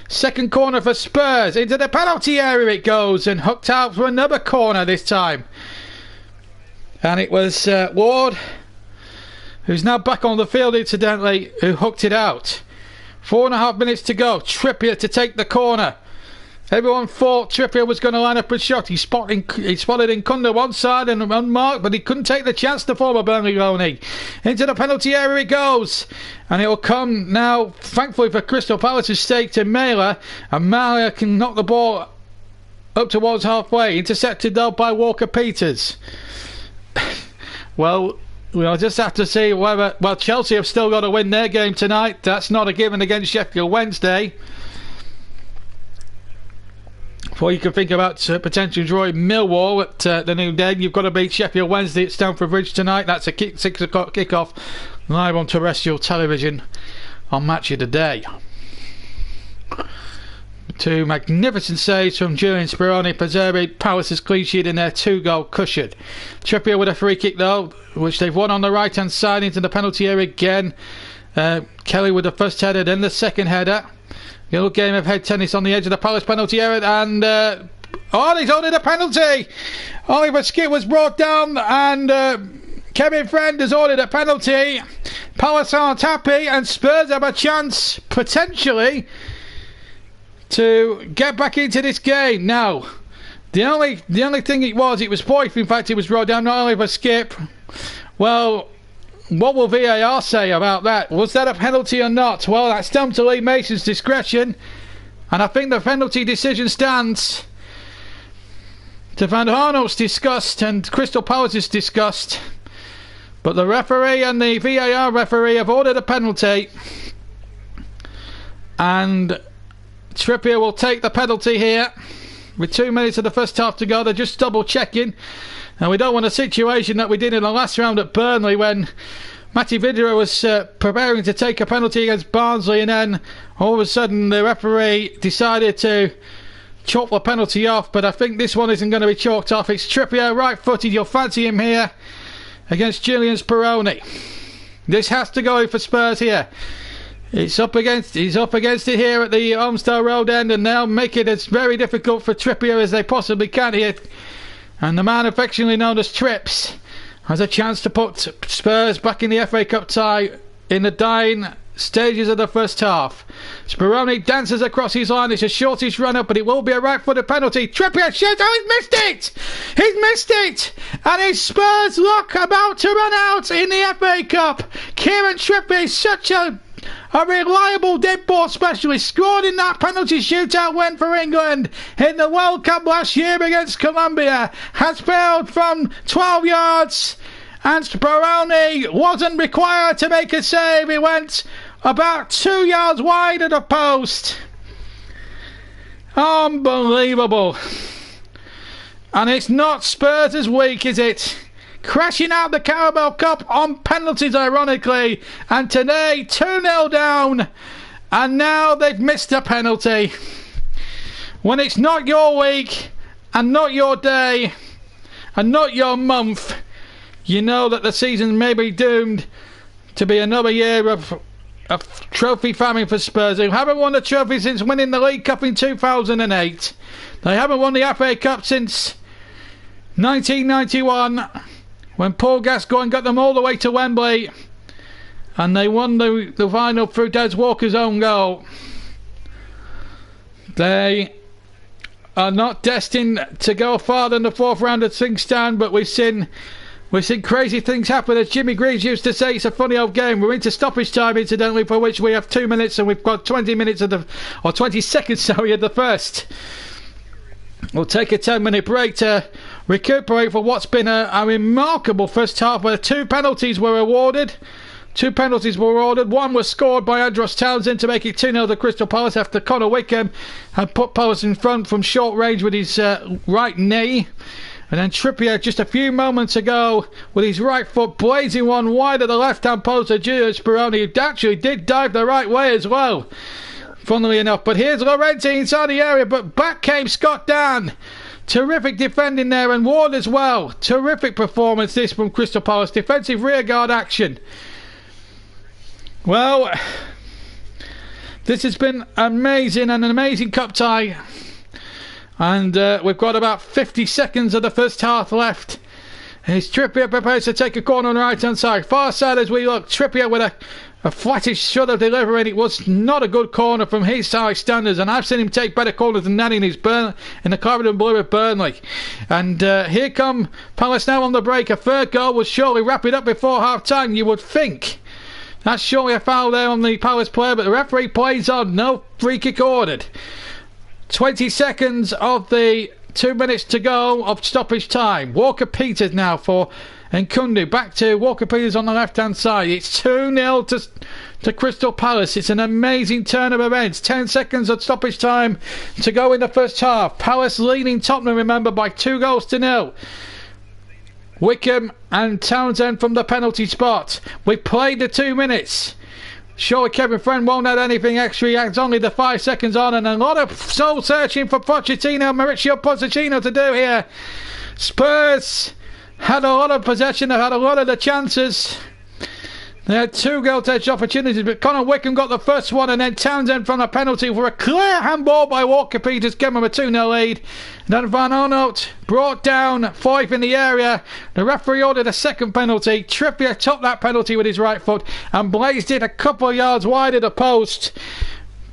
Second corner for Spurs. Into the penalty area it goes, and hooked out for another corner this time. And it was Ward, who's now back on the field incidentally, who hooked it out. 4.5 minutes to go. Trippier to take the corner. Everyone thought Trippier was going to line up a shot. He spotted Nkundu one side and unmarked, but he couldn't take the chance, the former Burnley loanee. Into the penalty area it goes. And it will come now, thankfully for Crystal Palace's stake, to Mela. And Mela can knock the ball up towards halfway. Intercepted though by Walker-Peters. Well, we'll just have to see whether... Well, Chelsea have still got to win their game tonight. That's not a given against Sheffield Wednesday. Before you can think about potentially drawing Millwall at the New Den, you've got to beat Sheffield Wednesday at Stamford Bridge tonight. That's a 6 o'clock kick-off live on terrestrial television on Match of the Day. Two magnificent saves from Julian Speroni preserving Palace's clean sheet in their 2-goal cushion. Trippier with a free kick though, which they've won on the right hand side into the penalty area again. Kelly with the first header, then the second header. The little game of head tennis on the edge of the Palace penalty area, and he's ordered a penalty. Oliver Skip was brought down, and Kevin Friend has ordered a penalty. Palace aren't happy, and Spurs have a chance potentially to get back into this game. Now, the only thing it was Poif. In fact, it was brought down, not Oliver Skip. Well, what will VAR say about that? Was that a penalty or not? Well, that's down to Lee Mason's discretion, and I think the penalty decision stands. To Van Arnold's discussed and Crystal Palace's discussed, but the referee and the VAR referee have ordered a penalty, and Trippier will take the penalty here with 2 minutes of the first half to go. They're just double checking. And we don't want a situation that we did in the last round at Burnley when Matty Vidra was preparing to take a penalty against Barnsley, and then all of a sudden the referee decided to chalk the penalty off. But I think this one isn't going to be chalked off. It's Trippier, right-footed. You'll fancy him here against Julian Speroni. This has to go for Spurs here. He's up against it here at the Ormsdale Road end, and they'll make it as very difficult for Trippier as they possibly can here. And the man affectionately known as Trips has a chance to put Spurs back in the FA Cup tie in the dying stages of the first half. Speroni dances across his line. It's a shortish run-up, but it will be a right-footed penalty. Trippier shoots. Oh, he's missed it! He's missed it! And it's Spurs' luck about to run out in the FA Cup. Kieran Trippier is such a reliable dead ball specialist. Scored in that penalty shootout win for England in the World Cup last year against Colombia. Has failed from 12 yards, and Speroni wasn't required to make a save. He went about 2 yards wide of the post. Unbelievable. And it's not Spurs' week, is it? Crashing out the Carabao Cup on penalties, ironically, and today 2-0 down, and now they've missed a penalty. When it's not your week and not your day and not your month, you know that the season may be doomed to be another year of trophy famine for Spurs, who haven't won a trophy since winning the League Cup in 2008. They haven't won the FA Cup since 1991, when Paul Gascoigne got them all the way to Wembley, and they won the final through Des Walker's own goal. They are not destined to go far than the fourth round as things stand, but we've seen We've seen crazy things happen. As Jimmy Greaves used to say, it's a funny old game. We're into stoppage time, incidentally, for which we have 2 minutes, and we've got 20 minutes of the, or 20 seconds, sorry, of the first. We'll take a 10-minute break to recuperate for what's been a remarkable first half where 2 penalties were awarded. 2 penalties were awarded. One was scored by Andros Townsend to make it 2-0 to Crystal Palace after Connor Wickham had put Palace in front from short range with his right knee. And then Trippier just a few moments ago with his right foot blazing one wide of the left-hand post of Giulio Speroni, who actually did dive the right way as well, funnily enough. But here's Laurenti inside the area, but back came Scott Dan. Terrific defending there, and Ward as well. Terrific performance this from Crystal Palace. Defensive rearguard action. Well, this has been amazing, and an amazing cup tie. And we've got about 50 seconds of the first half left. As Trippier prepares to take a corner on the right hand side. Far side as we look. Trippier with a flattish shot of delivering. It was not a good corner from his high standards, and I've seen him take better corners than that in the Claret and Blue at Burnley. And here come Palace now on the break. A third goal will surely wrap it up before half time, you would think. That's surely a foul there on the Palace player, but the referee plays on. No free kick ordered. 20 seconds of the 2 minutes to go of stoppage time. Walker Peters now for Nkundu. Back to Walker Peters on the left hand side. It's 2-0 to Crystal Palace. It's an amazing turn of events. 10 seconds of stoppage time to go in the first half. Palace leading Tottenham, remember, by 2-0. Wickham and Townsend from the penalty spot. We played the 2 minutes. Surely Kevin Friend won't add anything extra. He adds only the 5 seconds on, and a lot of soul searching for Mauricio Pochettino to do here. Spurs had a lot of possession. They had a lot of the chances. They had 2 goal-touch opportunities, but Connor Wickham got the first one, and then Townsend from a penalty for a clear handball by Walker Peters gave him a 2-0 lead. And then Van Aanholt brought down Foyth in the area. The referee ordered a second penalty. Trippier topped that penalty with his right foot and blazed it a couple of yards wide of the post.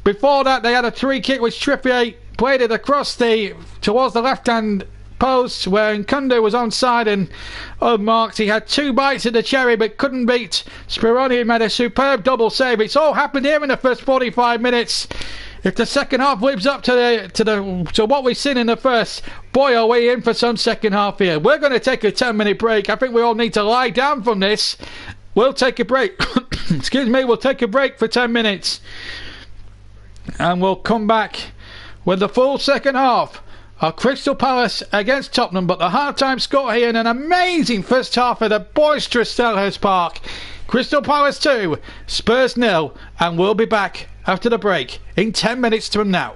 Before that, they had a 3 kick which Trippier played it across towards the left-hand post where Nkundu was onside and unmarked. He had 2 bites of the cherry but couldn't beat Speroni, who made a superb double save. It's all happened here in the first 45 minutes. If the second half lives up to what we've seen in the first, boy, are we in for some second half here. We're going to take a 10-minute break. I think we all need to lie down from this. We'll take a break. Excuse me, we'll take a break for 10 minutes. And we'll come back with the full second half of Crystal Palace against Tottenham. But the half-time score here in an amazing first half at the boisterous Selhurst Park. Crystal Palace 2, Spurs 0, and we'll be back after the break in 10 minutes from now.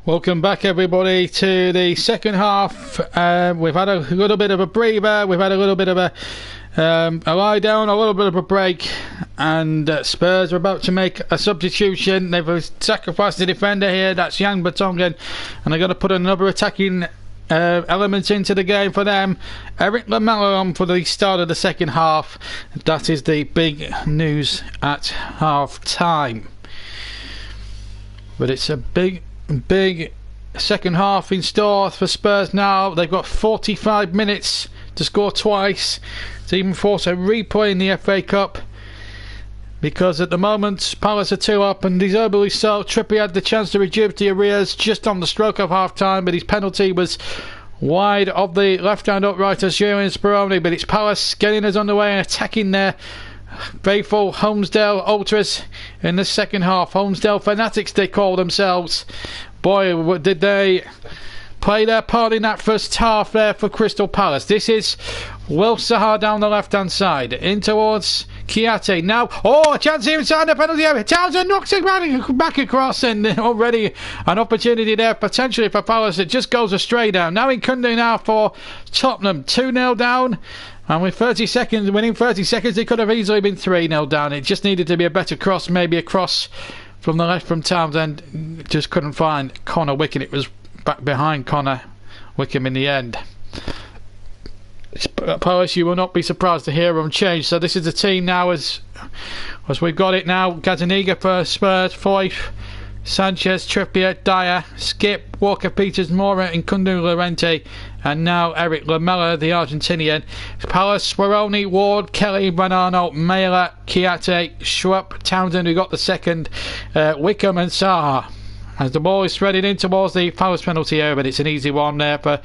Welcome back, everybody, to the second half. We've had a little bit of a breather. We've had a little bit of a lie down, a little bit of a break, and Spurs are about to make a substitution. They've sacrificed the defender here. That's Jan Vertonghen, and they're going to put another attacking element into the game for them. Eric Lamela on for the start of the second half. That is the big news at half time. But it's a big second half in store for Spurs now. They've got 45 minutes to score twice, to even force a replay in the FA Cup, because at the moment Palace are 2 up, and deservedly so. Trippier had the chance to reduce the arrears just on the stroke of half time, but his penalty was wide of the left hand upright as Julian Speroni. But it's Palace getting us underway and attacking their faithful Holmesdale ultras in the second half. Holmesdale fanatics, they call themselves. Boy, did they play their part in that first half there for Crystal Palace. This is Will Sahar down the left hand side, in towards Kiate. Now, a chance here inside the penalty area. Townsend knocks it back across, and already an opportunity there potentially for Palace. It just goes astray down. Now in Kundu now for Tottenham, 2-0 down. And with 30 seconds, winning 30 seconds, it could have easily been 3-0 down. It just needed to be a better cross, maybe a cross from the left from Townsend. Just couldn't find Connor Wickham. It was back behind Connor Wickham in the end. Palace, you will not be surprised to hear them change. So this is the team now as we've got it now. Gazzaniga for Spurs, Foyth, Sanchez, Trippier, Dyer, Skip, Walker-Peters, Mora, Nkundu, Llorente, and now Eric Lamela, the Argentinian. Palace, Speroni, Ward, Kelly, Banano, Mela, Kiate, Schrupp, Townsend, who got the second, Wickham and Saha. As the ball is threaded in towards the Palace penalty area, but it's an easy one there for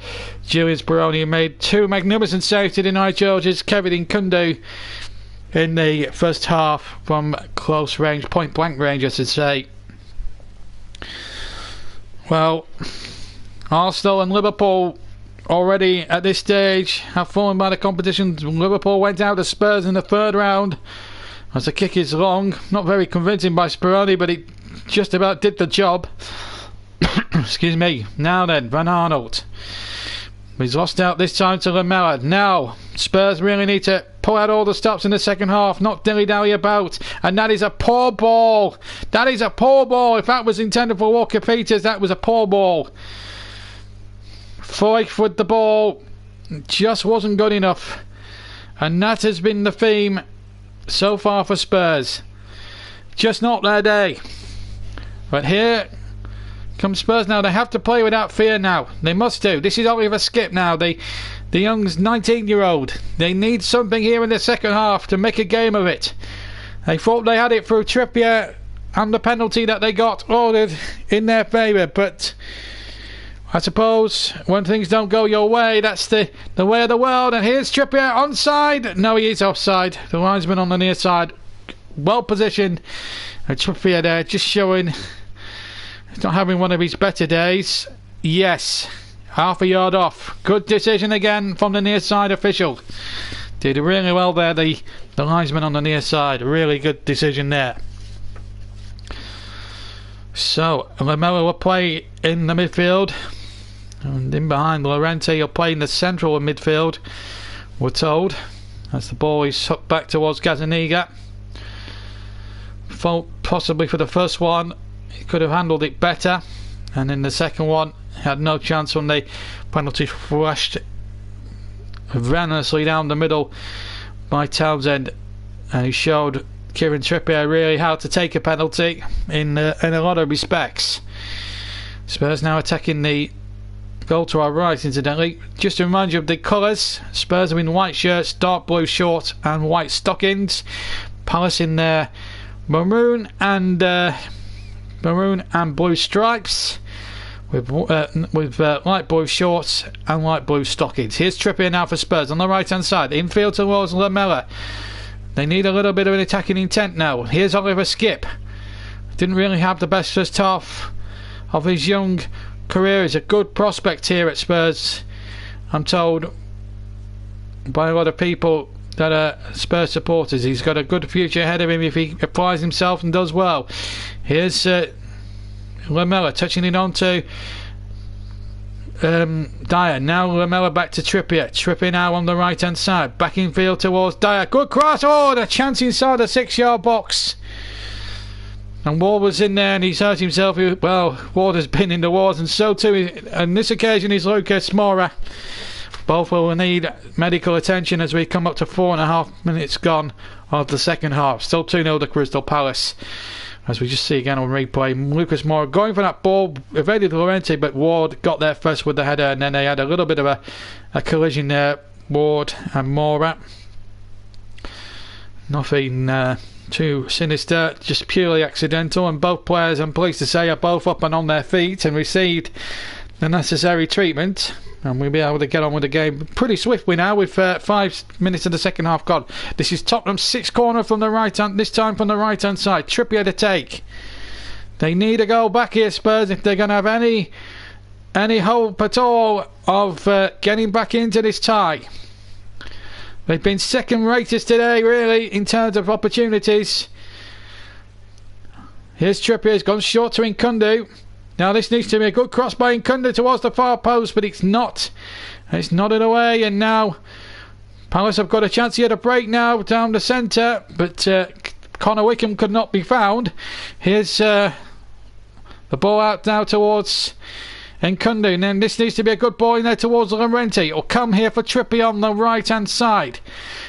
Julian Speroni, who made 2 magnificent saves to deny George's Kevin Nkundu in the first half from close range, point blank range, I should say. Well, Arsenal and Liverpool already at this stage have fallen by the competition. Liverpool went out to Spurs in the third round as the kick is long. Not very convincing by Speroni, but it just about did the job. Excuse me. Now then, Van Arnold. He's lost out this time to Lamela. Now, Spurs really need to pull out all the stops in the second half, not dilly-dally about. And that is a poor ball. That is a poor ball. If that was intended for Walker-Peters, that was a poor ball. Foyth with the ball just wasn't good enough. And that has been the theme so far for Spurs. Just not their day. But here comes Spurs now. They have to play without fear now. They must do. This is Oliver Skip now. The young 19-year-old. They need something here in the second half to make a game of it. They thought they had it through Trippier and the penalty that they got ordered in their favour. But I suppose when things don't go your way, that's the way of the world. And here's Trippier onside. No, he is offside. The linesman on the near side, well positioned. And Trippier there just showing he's not having one of his better days. Yes, half a yard off. Good decision again from the near side official. Did really well there, the linesman on the near side. Really good decision there. So Lamela will play in the midfield, and in behind Llorente will play in the central midfield, we're told, as the ball is hooked back towards Gazzaniga. Fault possibly for the first one. He could have handled it better, and in the second one had no chance when the penalty flashed venomously down the middle by Townsend, and he showed Kieran Trippier really how to take a penalty in a lot of respects. Spurs now attacking the goal to our right, incidentally. Just to remind you of the colours, Spurs are in white shirts, dark blue shorts and white stockings. Palace in their maroon and blue stripes with light blue shorts and light blue stockings. Here's Trippier now for Spurs on the right hand side, infield towards Lamela. They need a little bit of an attacking intent now. Here's Oliver Skip. Didn't really have the best first half of his young career. He's a good prospect here at Spurs, I'm told by a lot of people that are Spurs supporters. He's got a good future ahead of him if he applies himself and does well. Here's Lamella touching it on to Dyer. Now Lamella back to Trippier. Trippier now on the right hand side, back in field towards Dyer. Good cross. Oh, the chance inside the 6-yard box, and Ward was in there and he's hurt himself. Well, Ward has been in the wars, and so too on this occasion is Lucas Moura. Both will need medical attention as we come up to 4.5 minutes gone of the second half. Still 2-0 to Crystal Palace. As we just see again on replay, Lucas Moura going for that ball, evaded Llorente, but Ward got there first with the header, and then they had a little bit of a collision there, Ward and Moura. Nothing too sinister, just purely accidental, and both players, I'm pleased to say, are both up and on their feet and received the necessary treatment, and we'll be able to get on with the game pretty swiftly now with 5 minutes of the second half gone. This is Tottenham's 6th corner from the right hand, this time from the right hand side. Trippier to take. They need a goal back here, Spurs, if they're going to have any hope at all of getting back into this tie. They've been second raters today, really, in terms of opportunities. Here's Trippier, he's gone short to Nkundu. Now this needs to be a good cross by Nkundu towards the far post, but it's not. It's nodded away, and now Palace have got a chance here to break now down the centre, but Connor Wickham could not be found. Here's the ball out now towards Nkundu, and then this needs to be a good ball in there towards Llorente. It'll come here for Trippier on the right hand side.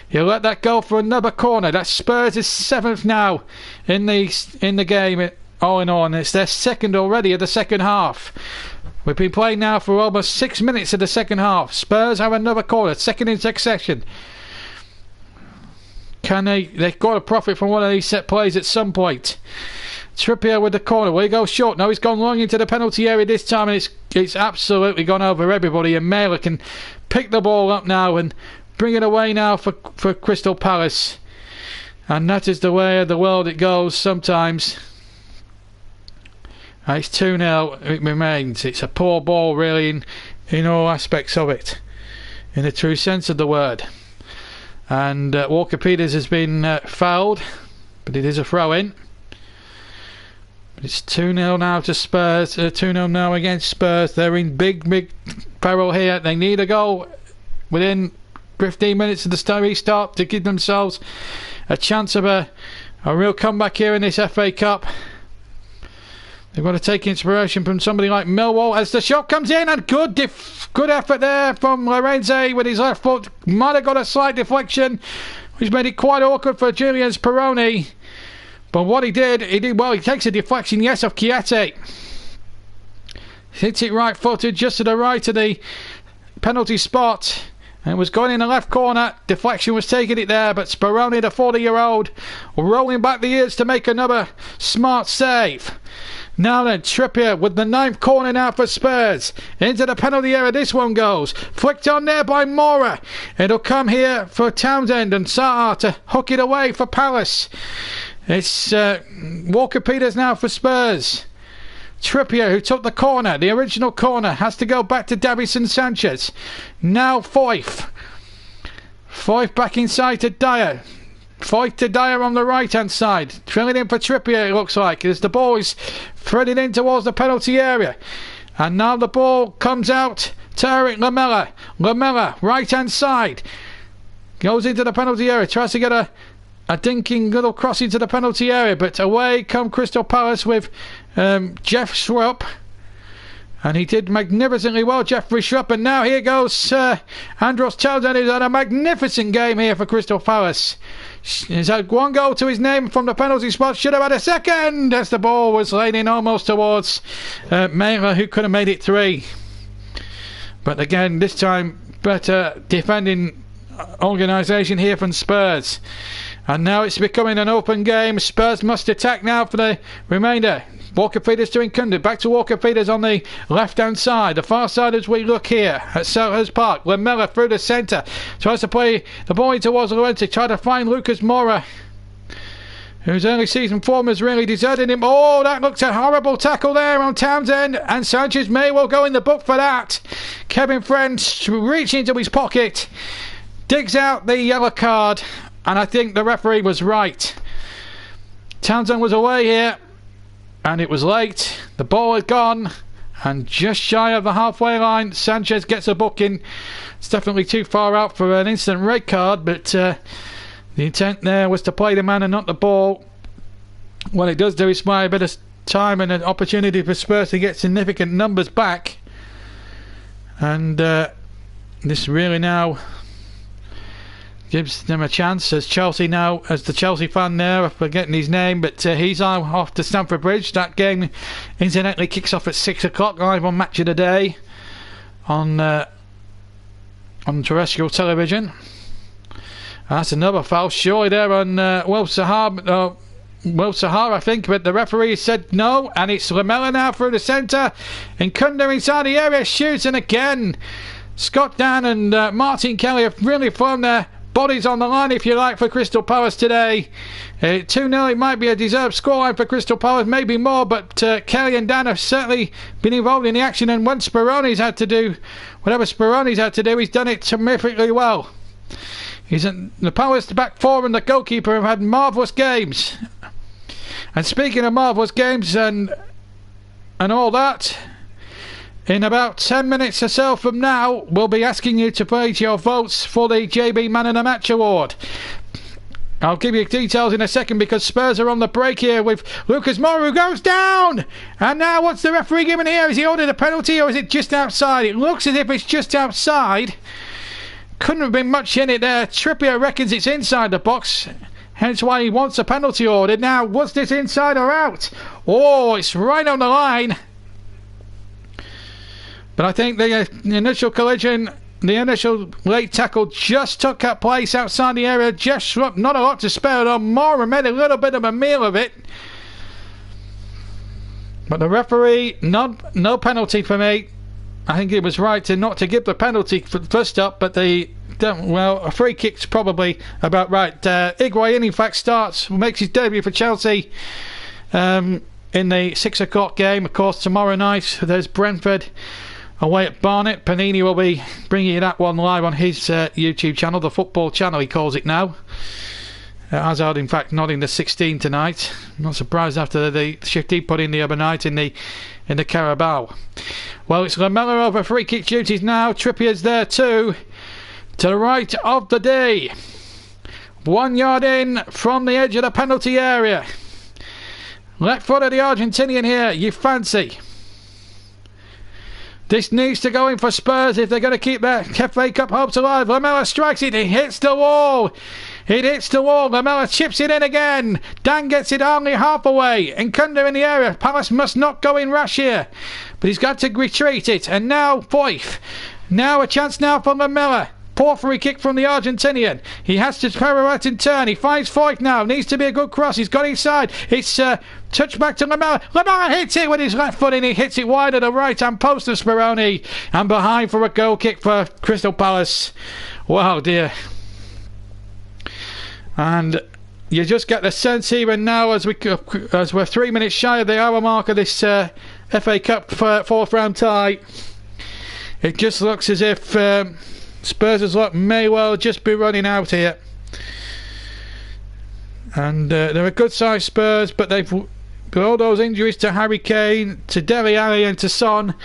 He'll let that go for another corner. That's Spurs' 7th now in the game. All in all, and it's their 2nd already of the second half. We've been playing now for almost 6 minutes of the second half. Spurs have another corner, 2nd in succession. Can they've got to profit from one of these set plays at some point. Trippier with the corner. Will he go short? No, he's gone long into the penalty area this time, and it's absolutely gone over everybody, and Mailer can pick the ball up now and bring it away now for Crystal Palace. And that is the way of the world it goes sometimes. It's 2-0, it remains. It's a poor ball, really, in all aspects of it, in the true sense of the word. And Walker-Peters has been fouled, but it is a throw-in. But it's 2-0 now to Spurs, 2-0 now against Spurs. They're in big peril here. They need a goal within 15 minutes of the restart to give themselves a chance of a real comeback here in this FA Cup. They've got to take inspiration from somebody like Millwall as the shot comes in, and good effort there from Llorente with his left foot. Might have got a slight deflection, which made it quite awkward for Julian Speroni. But what he did well. He takes a deflection, yes, of Chiete. Hits it right-footed just to the right of the penalty spot. And it was going in the left corner. Deflection was taking it there, but Speroni, the 40-year-old, rolling back the ears to make another smart save. Now then, Trippier with the 9th corner now for Spurs. Into the penalty area this one goes. Flicked on there by Moura. It'll come here for Townsend and Sarr to hook it away for Palace. It's Walker-Peters now for Spurs. Trippier, who took the corner, the original corner, has to go back to Davison Sanchez. Now Foyth. Foyth back inside to Dyer. Foyth to Dyer on the right hand side. Drilling in for Trippier, it looks like, as the ball is threaded in towards the penalty area. And now the ball comes out to Eric Lamella. Lamella, right hand side. Goes into the penalty area, tries to get a dinking little cross into the penalty area, but away come Crystal Palace with Jeff Schrupp. And he did magnificently well, Jeffrey Schrupp. And now here goes Andros Townsend, who's had a magnificent game here for Crystal Palace. He's had 1 goal to his name from the penalty spot. Should have had a second as the ball was laid in almost towards Mailer, who could have made it 3. But again, this time better defending organisation here from Spurs. And now it's becoming an open game. Spurs must attack now for the remainder. Walker-Peters to Nkundu. Back to Walker-Peters on the left-hand side. The far side as we look here at Selhurst Park. Lamella through the centre. Tries to play the ball in towards Llorente. Try to find Lucas Moura, whose early season form has really deserted him. Oh, that looked a horrible tackle there on Townsend. And Sanchez may well go in the book for that. Kevin Friend reaching into his pocket. Digs out the yellow card. And I think the referee was right. Townsend was away here, and it was late. The ball is gone, and just shy of the halfway line, Sanchez gets a booking. It's definitely too far out for an instant red card, but the intent there was to play the man and not the ball. What it does do is buy a bit of time and an opportunity for Spurs to get significant numbers back, and this really now gives them a chance, as Chelsea now, as the Chelsea fan there, I'm forgetting his name, but he's off to Stamford Bridge. That game incidentally kicks off at 6 o'clock live on Match of the Day on terrestrial television. That's another foul surely there on Will Sahar, I think, but the referee said no, and it's Lamela now through the centre, and Kunda inside the area shoots, and again Scott Dan and Martin Kelly have really thrown their bodies on the line, if you like, for Crystal Palace today. 2-0, it might be a deserved scoreline for Crystal Palace, maybe more, but Kelly and Dan have certainly been involved in the action, and when Speroni's had to do whatever Speroni's had to do, he's done it terrifically well. The Palace back four and the goalkeeper have had marvellous games. And speaking of marvellous games and all that, in about 10 minutes or so from now, we'll be asking you to place your votes for the JB Man of the Match Award. I'll give you details in a second, because Spurs are on the break here with Lucas Moura, who goes down. And now what's the referee giving here? Is he ordered a penalty, or is it just outside? It looks as if it's just outside. Couldn't have been much in it there. Trippier reckons it's inside the box, hence why he wants a penalty ordered. Now, was this inside or out? Oh, it's right on the line. But I think the initial collision, the initial late tackle just took that place outside the area. Jeff Schrupp, not a lot to spare on. Moura made a little bit of a meal of it. But the referee, no penalty for me. I think it was right not to give the penalty first up, but a free kick's probably about right. Higuain, in fact, makes his debut for Chelsea in the 6 o'clock game. Of course, tomorrow night there's Brentford away at Barnet. Panini will be bringing you that one live on his YouTube channel, the football channel he calls it now. Hazard, in fact, nodding the 16 tonight. Not surprised after the shift he put in the other night in the Carabao. Well, it's Lamela over free kick duties now. Trippier's there too, to the right of the day. 1 yard in from the edge of the penalty area. Left foot of the Argentinian here, you fancy. This needs to go in for Spurs if they're going to keep their FA Cup hopes alive. Lamela strikes it, it hits the wall. It hits the wall. Lamela chips it in again. Dan gets it only half away. And Kunda in the area. Palace must not go in rush here, but he's got to retreat it. And now Foyth. Now a chance now for Lamela. Poor free kick from the Argentinian. He has to pirouette and turn. He finds Foyth now. Needs to be a good cross. He's got inside. It's touched back to Lamela. Lamela hits it with his left foot, and he hits it wide at the right hand post of Speroni. And behind for a goal kick for Crystal Palace. Wow, dear. And you just get the sense even now, as we're 3 minutes shy of the hour mark of this FA Cup fourth round tie, it just looks as if Spurs' luck may well just be running out here. And they're a good sized Spurs, but all those injuries to Harry Kane, to Dele Alli and to Son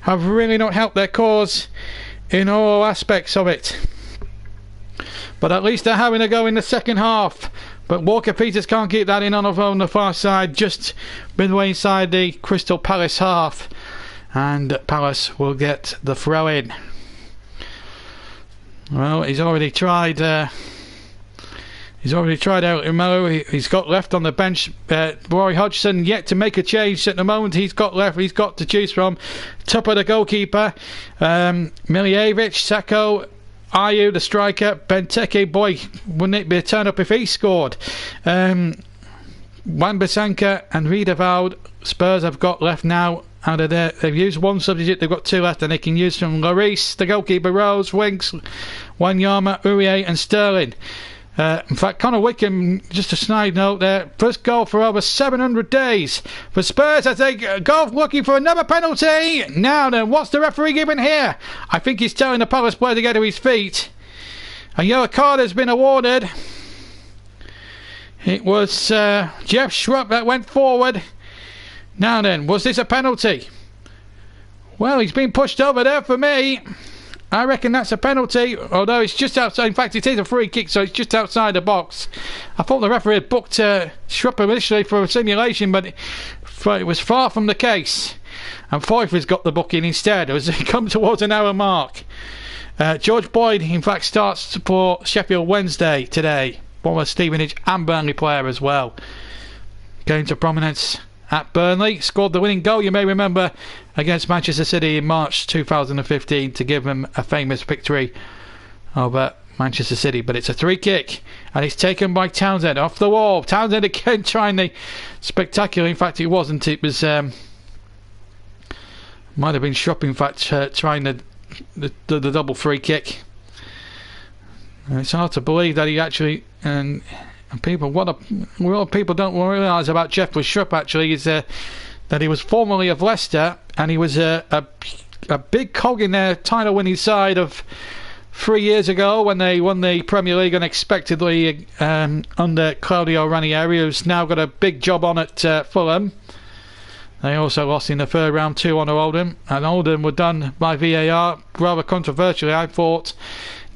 have really not helped their cause in all aspects of it. But at least they're having a go in the second half. But Walker Peters can't keep that in on the far side, just midway inside the Crystal Palace half. And Palace will get the throw in. Well, he's already tried out Lamela. He's got left on the bench. Roy Hodgson yet to make a change at the moment. He's got left. He's got to choose from. Top of the goalkeeper, Miljevic, Sacco, Ayew, the striker, Benteke. Boy, wouldn't it be a turn up if he scored? Wan-Bissaka and Riedewald. Spurs have got left now. Out of there, they've used one substitute, they've got two left, and they can use from Lloris, the goalkeeper, Rose, Winks, Wanyama, Aurier and Sterling. In fact, Connor Wickham, just a snide note there, first goal for over 700 days for Spurs as they go looking for another penalty. Now then, what's the referee giving here? I think he's telling the Palace player to get to his feet. A yellow card has been awarded. It was Jeff Schrupp that went forward. Now then, was this a penalty? Well, he's been pushed over there for me. I reckon that's a penalty, although it's just outside. In fact, it is a free kick, so it's just outside the box. I thought the referee had booked Schrupp initially for a simulation, but it was far from the case. And Pfeiffer's got the booking instead as they come towards an hour mark. George Boyd, in fact, starts for Sheffield Wednesday today. Former Stevenage and Burnley player as well. Going to prominence at Burnley. Scored the winning goal, you may remember, against Manchester City in March 2015 to give them a famous victory over Manchester City. But it's a free kick and it's taken by Townsend off the wall. Townsend again trying the spectacular. In fact, it wasn't. It was might have been Schrupp, in fact, trying the double free kick. And it's hard to believe that he actually and people, what people don't realise about Jeffrey Schrupp actually is that he was formerly of Leicester, and he was a big cog in their title-winning side of 3 years ago when they won the Premier League unexpectedly under Claudio Ranieri, who's now got a big job on at Fulham. They also lost in the third round 2-1 to Oldham, and Oldham were done by VAR rather controversially, I thought,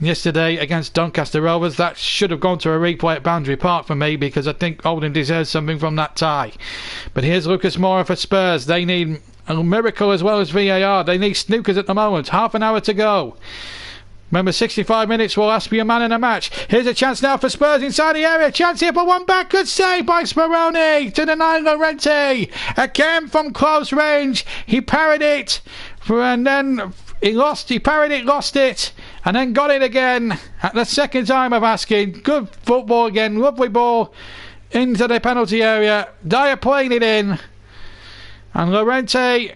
yesterday against Doncaster Rovers. That should have gone to a replay at Boundary Park for me, because I think Oldham deserves something from that tie. But here's Lucas Moura for Spurs. They need a miracle as well as VAR. They need snookers at the moment. Half an hour to go. Remember, 65 minutes will last for your man in a match. Here's a chance now for Spurs inside the area. Chance here for one back. Good save by Speroni to deny Llorente. Again from close range. He parried it. And then he parried it, lost it. And then got it again at the second time of asking. Good football again. Lovely ball into the penalty area. Dyer playing it in. And Llorente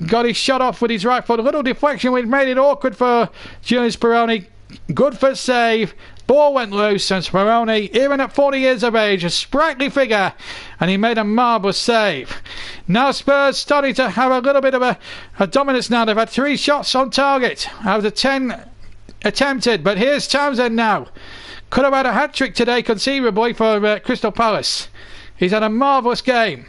got his shot off with his right foot. A little deflection which made it awkward for Julian Speroni. Good for save. Ball went loose, and Speroni, even at 40 years of age, a sprightly figure, and he made a marvellous save. Now Spurs starting to have a little bit of a dominance now. They've had 3 shots on target out of 10 attempted, but here's Townsend now. Could have had a hat-trick today conceivably for Crystal Palace. He's had a marvellous game.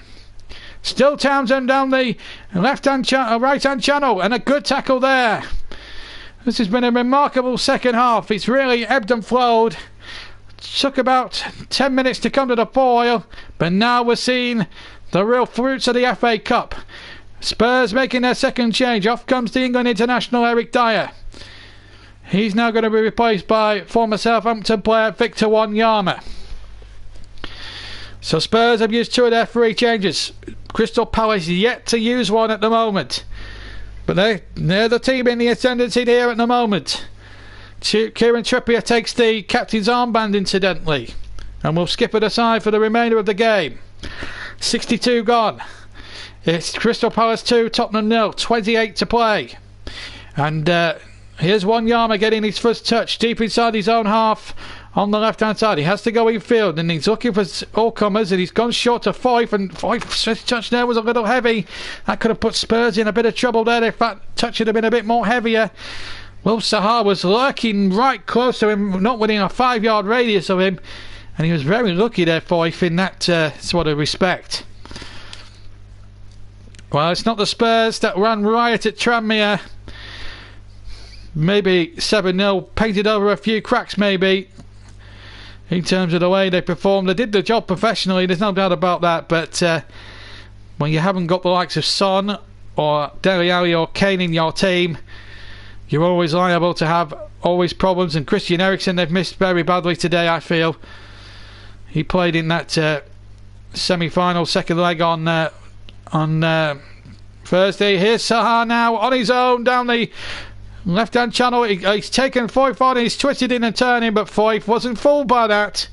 Still Townsend down the right-hand channel, and a good tackle there. This has been a remarkable second half. It's really ebbed and flowed. Took about 10 minutes to come to the foil, but now we're seeing the real fruits of the FA Cup. Spurs making their second change. Off comes the England international Eric Dyer. He's now going to be replaced by former Southampton player Victor Wanyama. So Spurs have used 2 of their 3 changes. Crystal Palace yet to use one at the moment. But they're the team in the ascendancy here at the moment. Kieran Trippier takes the captain's armband incidentally. And we'll skip it aside for the remainder of the game. 62 gone. It's Crystal Palace 2, Tottenham 0. 28 to play. And here's Wanyama getting his first touch deep inside his own half on the left hand side. He has to go infield, and he's looking for all comers, and he's gone short to Fife, and Fife's touch there was a little heavy. That could have put Spurs in a bit of trouble there if that touch had been a bit more heavier. Well, Sahar was lurking right close to him, not within a 5-yard radius of him, and he was very lucky there, Fife, in that sort of respect. Well, it's not the Spurs that ran riot at Tranmere. Maybe 7-0, painted over a few cracks maybe, in terms of the way they performed. They did the job professionally, there's no doubt about that, but when you haven't got the likes of Son or Dele Alli or Kane in your team, you're always liable to have problems. And Christian Eriksen, they've missed very badly today, I feel. He played in that semi-final second leg on Thursday. Here's Sahar now on his own down the left-hand channel. He's taken Foyth on, he's twisted in and turning, but Foyth wasn't fooled by that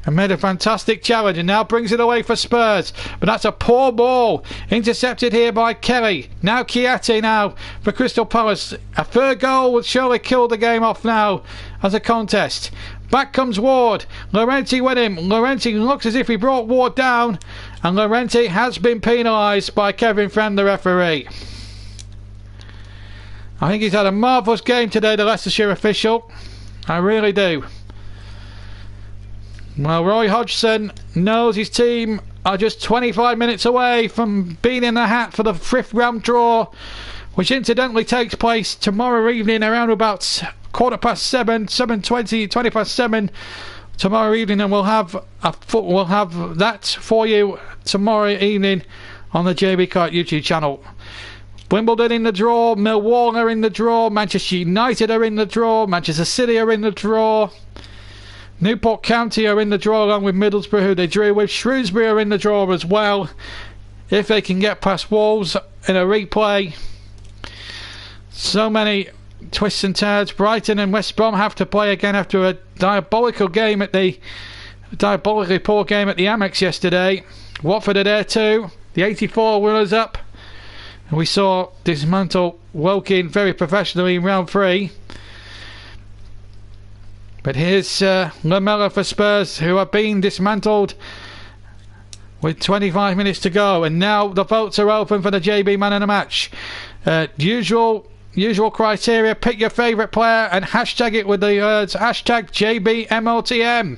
and made a fantastic challenge, and now brings it away for Spurs. But that's a poor ball, intercepted here by Kelly. Now Chiatti now for Crystal Palace. A third goal would surely kill the game off now as a contest. Back comes Ward. Llorente with him. Llorente looks as if he brought Ward down, and Llorente has been penalised by Kevin Friend, the referee. I think he's had a marvellous game today, the Leicestershire official. I really do. Well, Roy Hodgson knows his team are just 25 minutes away from being in the hat for the 5th round draw, which incidentally takes place tomorrow evening around about 7:20, 20 past 7 tomorrow evening, and we'll have that for you tomorrow evening on the JB Kart YouTube channel. Wimbledon in the draw, Millwall are in the draw, Manchester United are in the draw, Manchester City are in the draw, Newport County are in the draw along with Middlesbrough, who they drew with. Shrewsbury are in the draw as well, if they can get past Wolves in a replay. So many twists and turns. Brighton and West Brom have to play again after a diabolically poor game at the Amex yesterday. Watford are there too. The 84 runners-up. We saw dismantle Woking very professionally in round 3. But here's Lamella for Spurs, who are being dismantled with 25 minutes to go. And now the votes are open for the JB Man of the Match. Usual criteria: pick your favourite player and hashtag it with the words hashtag JBMOTM.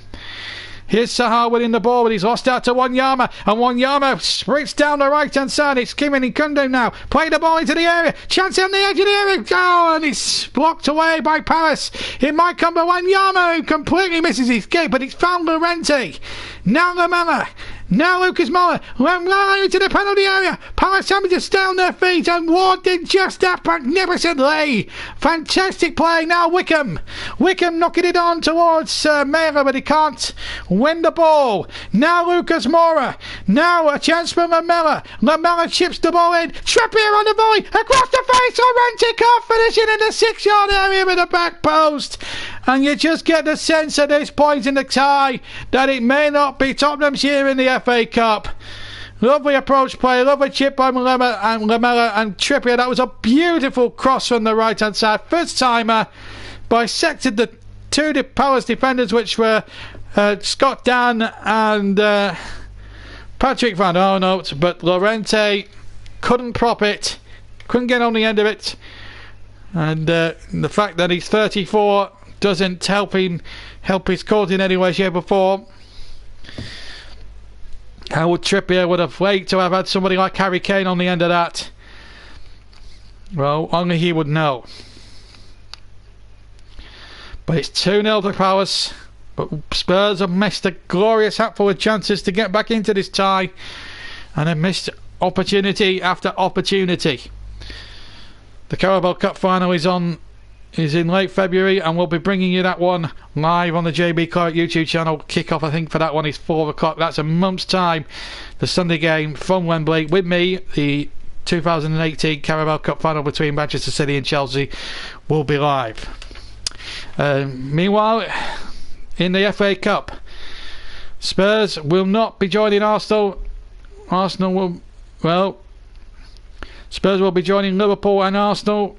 Here's Sahar winning the ball, but he's lost out to Wanyama, and Wanyama sprints down the right hand side. It's Kim and Kundu now. Play the ball into the area. Chance on the edge of the area. Oh, and it's blocked away by Palace. It might come to Wanyama, who completely misses his kick, but it's found Laurenti. Now Lamella. Now Lucas Moura. Lamella into the penalty area. Palace having to stay on their feet, and Ward did just that magnificently. Fantastic play. Now Wickham. Wickham knocking it on towards Mera, but he can't win the ball. Now Lucas Moura. Now a chance for Lamella. Lamella chips the ball in. Trippier on the volley. Across the face. Laurenti can't finish it in the 6-yard area with the back post. And you just get the sense at this point in the tie that it may not be Tottenham's year in the FA Cup. Lovely approach play, lovely chip by Lamella and Trippier. That was a beautiful cross from the right hand side. First timer, bisected the two Palace defenders, which were Scott Dan and Patrick Van Arnold, but Laurenti couldn't prop it, couldn't get on the end of it. And the fact that he's 34 doesn't help his cause in any way, shape or form. How would Trippier would have liked to have had somebody like Harry Kane on the end of that? Well, only he would know. But it's 2-0 to Palace. But Spurs have missed a glorious hatful of chances to get back into this tie, and have missed opportunity after opportunity. The Carabao Cup final is in late February, and we'll be bringing you that one live on the JB Clark YouTube channel. Kick-off, I think, for that one is 4 o'clock. That's a month's time. The Sunday game from Wembley with me. The 2018 Carabao Cup final between Manchester City and Chelsea will be live. Meanwhile, in the FA Cup, Spurs will not be joining Arsenal. Spurs will be joining Liverpool and Arsenal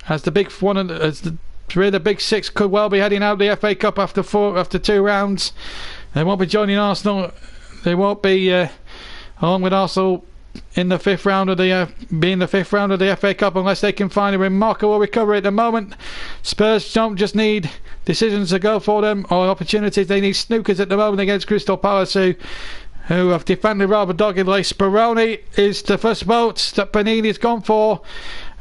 as the big one, as the three of the big six could well be heading out the FA Cup after 2 rounds. They won't be joining Arsenal. They won't be along with Arsenal in the 5th round of the FA Cup unless they can find a remarkable recovery. At the moment, Spurs don't just need decisions to go for them or opportunities. They need snookers at the moment against Crystal Palace, who have defended rather doggedly. Speroni is the first vote that Panini's gone for.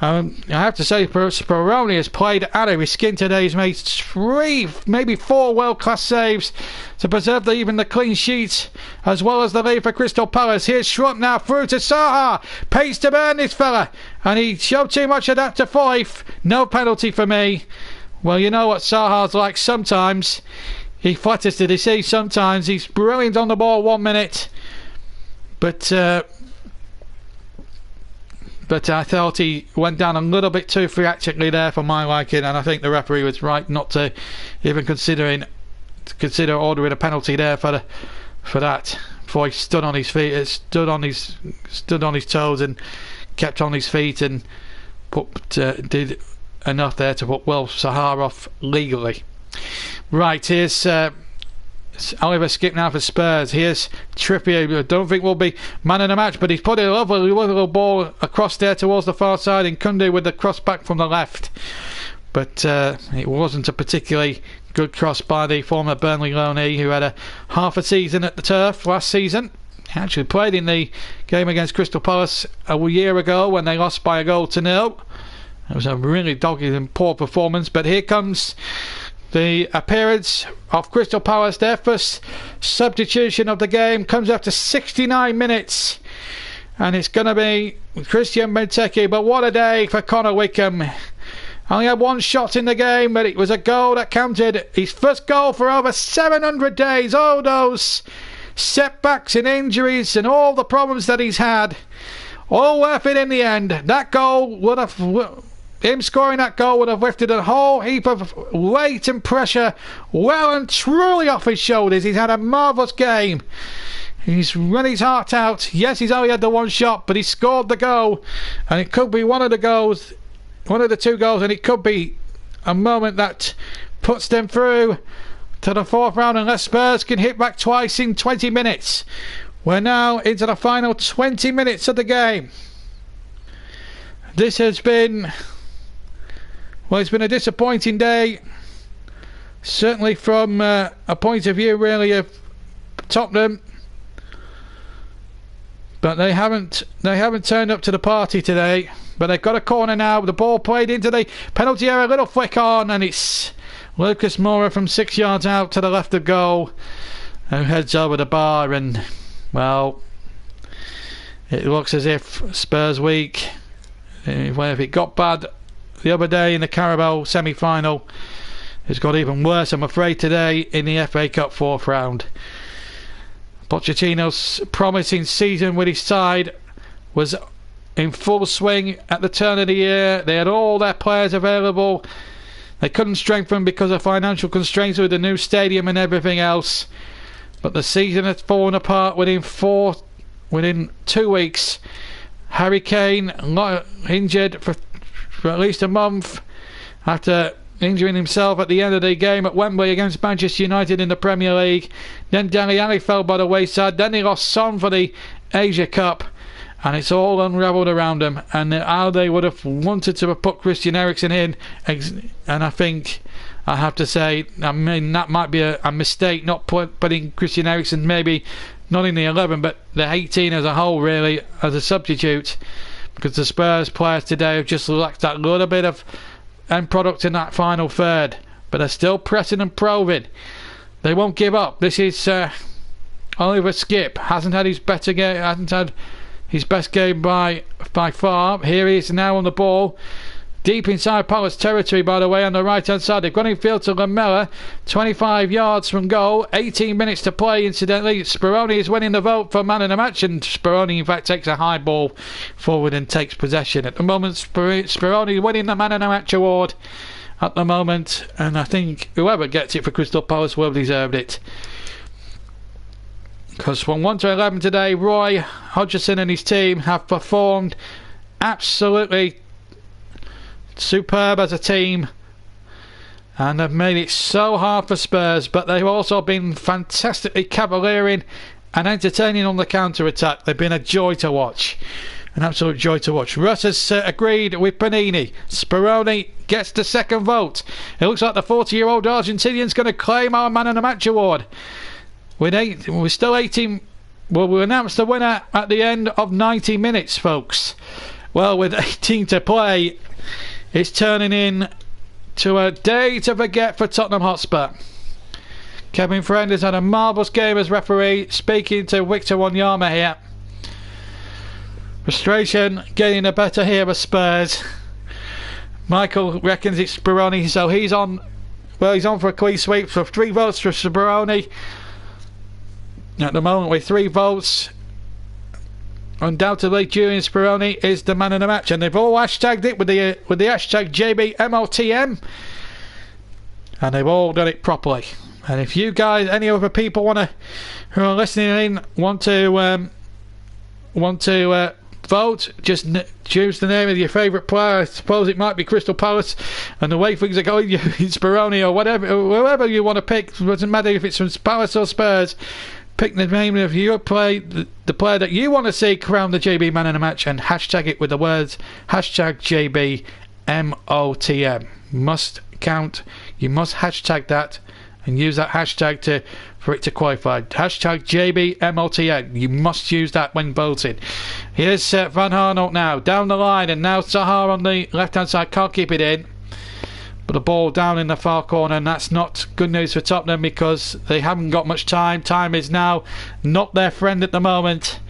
I have to say, Speroni has played out of his skin today. He's made 3, maybe 4 world-class saves to preserve even the clean sheet, as well as the lead for Crystal Palace. Here's Schrupp now through to Saha. Pace to burn this fella, and he showed too much of that to Foyth. No penalty for me. Well, you know what Saha's like sometimes. He flatters to deceive sometimes. He's brilliant on the ball 1 minute, but I thought he went down a little bit too theatrically there for my liking, and I think the referee was right not to even consider ordering a penalty there for that. Before he stood on his feet, stood on his toes, and kept on his feet, and did enough there to put Will Sahar off legally. Right, here's Oliver Skip now for Spurs. Here's Trippier. I don't think will be man of the match, but he's put a lovely little ball across there towards the far side, and Kunde with the cross back from the left. But it wasn't a particularly good cross by the former Burnley loanee, who had half a season at the turf last season. He actually played in the game against Crystal Palace a year ago when they lost by 1-0. It was a really dogged and poor performance, but here comes the appearance of Crystal Palace. Their first substitution of the game comes after 69 minutes, and it's going to be Christian Benteke. But what a day for Connor Wickham. Only had one shot in the game, but it was a goal that counted. His first goal for over 700 days. All those setbacks and injuries and all the problems that he's had, all worth it in the end. That goal would have... Him scoring that goal would have lifted a whole heap of weight and pressure well and truly off his shoulders. He's had a marvellous game. He's run his heart out. Yes, he's only had the one shot, but he scored the goal, and it could be one of the goals, one of the two goals, and it could be a moment that puts them through to the fourth round unless Spurs can hit back twice in 20 minutes. We're now into the final 20 minutes of the game. This has been... well, it's been a disappointing day, certainly from a point of view really of Tottenham, but they haven't turned up to the party today. But they've got a corner now. The ball played into the penalty area, a little flick on, and it's Lucas Moura from 6 yards out to the left of goal, who heads over the bar, and well, it looks as if Spurs weak. Well, if it got bad the other day in the Carabao semi-final, it's got even worse, I'm afraid, today in the FA Cup fourth round. Pochettino's promising season with his side was in full swing at the turn of the year. They had all their players available. They couldn't strengthen because of financial constraints with the new stadium and everything else. But the season has fallen apart within 2 weeks. Harry Kane injured for at least a month after injuring himself at the end of the game at Wembley against Manchester United in the Premier League. Then Dele Alli fell by the wayside. Then he lost Son for the Asia Cup, and it's all unravelled around them. And how they would have wanted to have put Christian Eriksen in, and I think I have to say, I mean, that might be a mistake not putting Christian Eriksen maybe not in the 11 but the 18 as a whole really as a substitute, because the Spurs players today have just lacked that little bit of end product in that final third. But they're still pressing and probing. They won't give up. This is Oliver Skip. Hasn't had his better game. Hasn't had his best game by far. Here he is now on the ball, deep inside Palace territory, by the way, on the right hand side. They've gone in field to Lamela, 25 yards from goal, 18 minutes to play. Incidentally, Speroni is winning the vote for man of the match, and Speroni in fact takes a high ball forward and takes possession. At the moment, Speroni winning the man of the match award at the moment, and I think whoever gets it for Crystal Palace will have deserved it, because from 1 to 11 today, Roy Hodgson and his team have performed absolutely superb as a team, and they've made it so hard for Spurs, but they've also been fantastically cavaliering and entertaining on the counter-attack. They've been a joy to watch, an absolute joy to watch. Russ has agreed with Panini. Speroni gets the second vote. It looks like the 40-year-old Argentinian's going to claim our man of the match award. We're still 18. Well, we'll announce the winner at the end of 90 minutes, folks. Well, with 18 to play, it's turning in to a day to forget for Tottenham Hotspur. Kevin Friend has had a marvellous game as referee, speaking to Victor Wanyama here. Frustration getting the better here of Spurs. Michael reckons it's Speroni, so he's on. Well, he's on for a clean sweep, so 3 votes for Speroni. At the moment, with 3 votes, undoubtedly Julian Speroni is the man of the match, and they've all hashtagged it with the hashtag JBMOTM, and they've all done it properly. And if you guys, any other people who are listening in, want to vote, just choose the name of your favourite player. I suppose it might be Crystal Palace, and the way things are going, Speroni or whatever, whoever you want to pick, doesn't matter if it's from Palace or Spurs. Pick the name of your play, the player that you want to see crown the JB man in the match, and hashtag it with the words hashtag JBMOTM. Must count. You must hashtag that, and use that hashtag for it to qualify. Hashtag JBMLTN. You must use that when voting. Here's Van Arnold now down the line, and now Sahar on the left hand side can't keep it in. But the ball down in the far corner, and that's not good news for Tottenham because they haven't got much time. Time is now not their friend at the moment.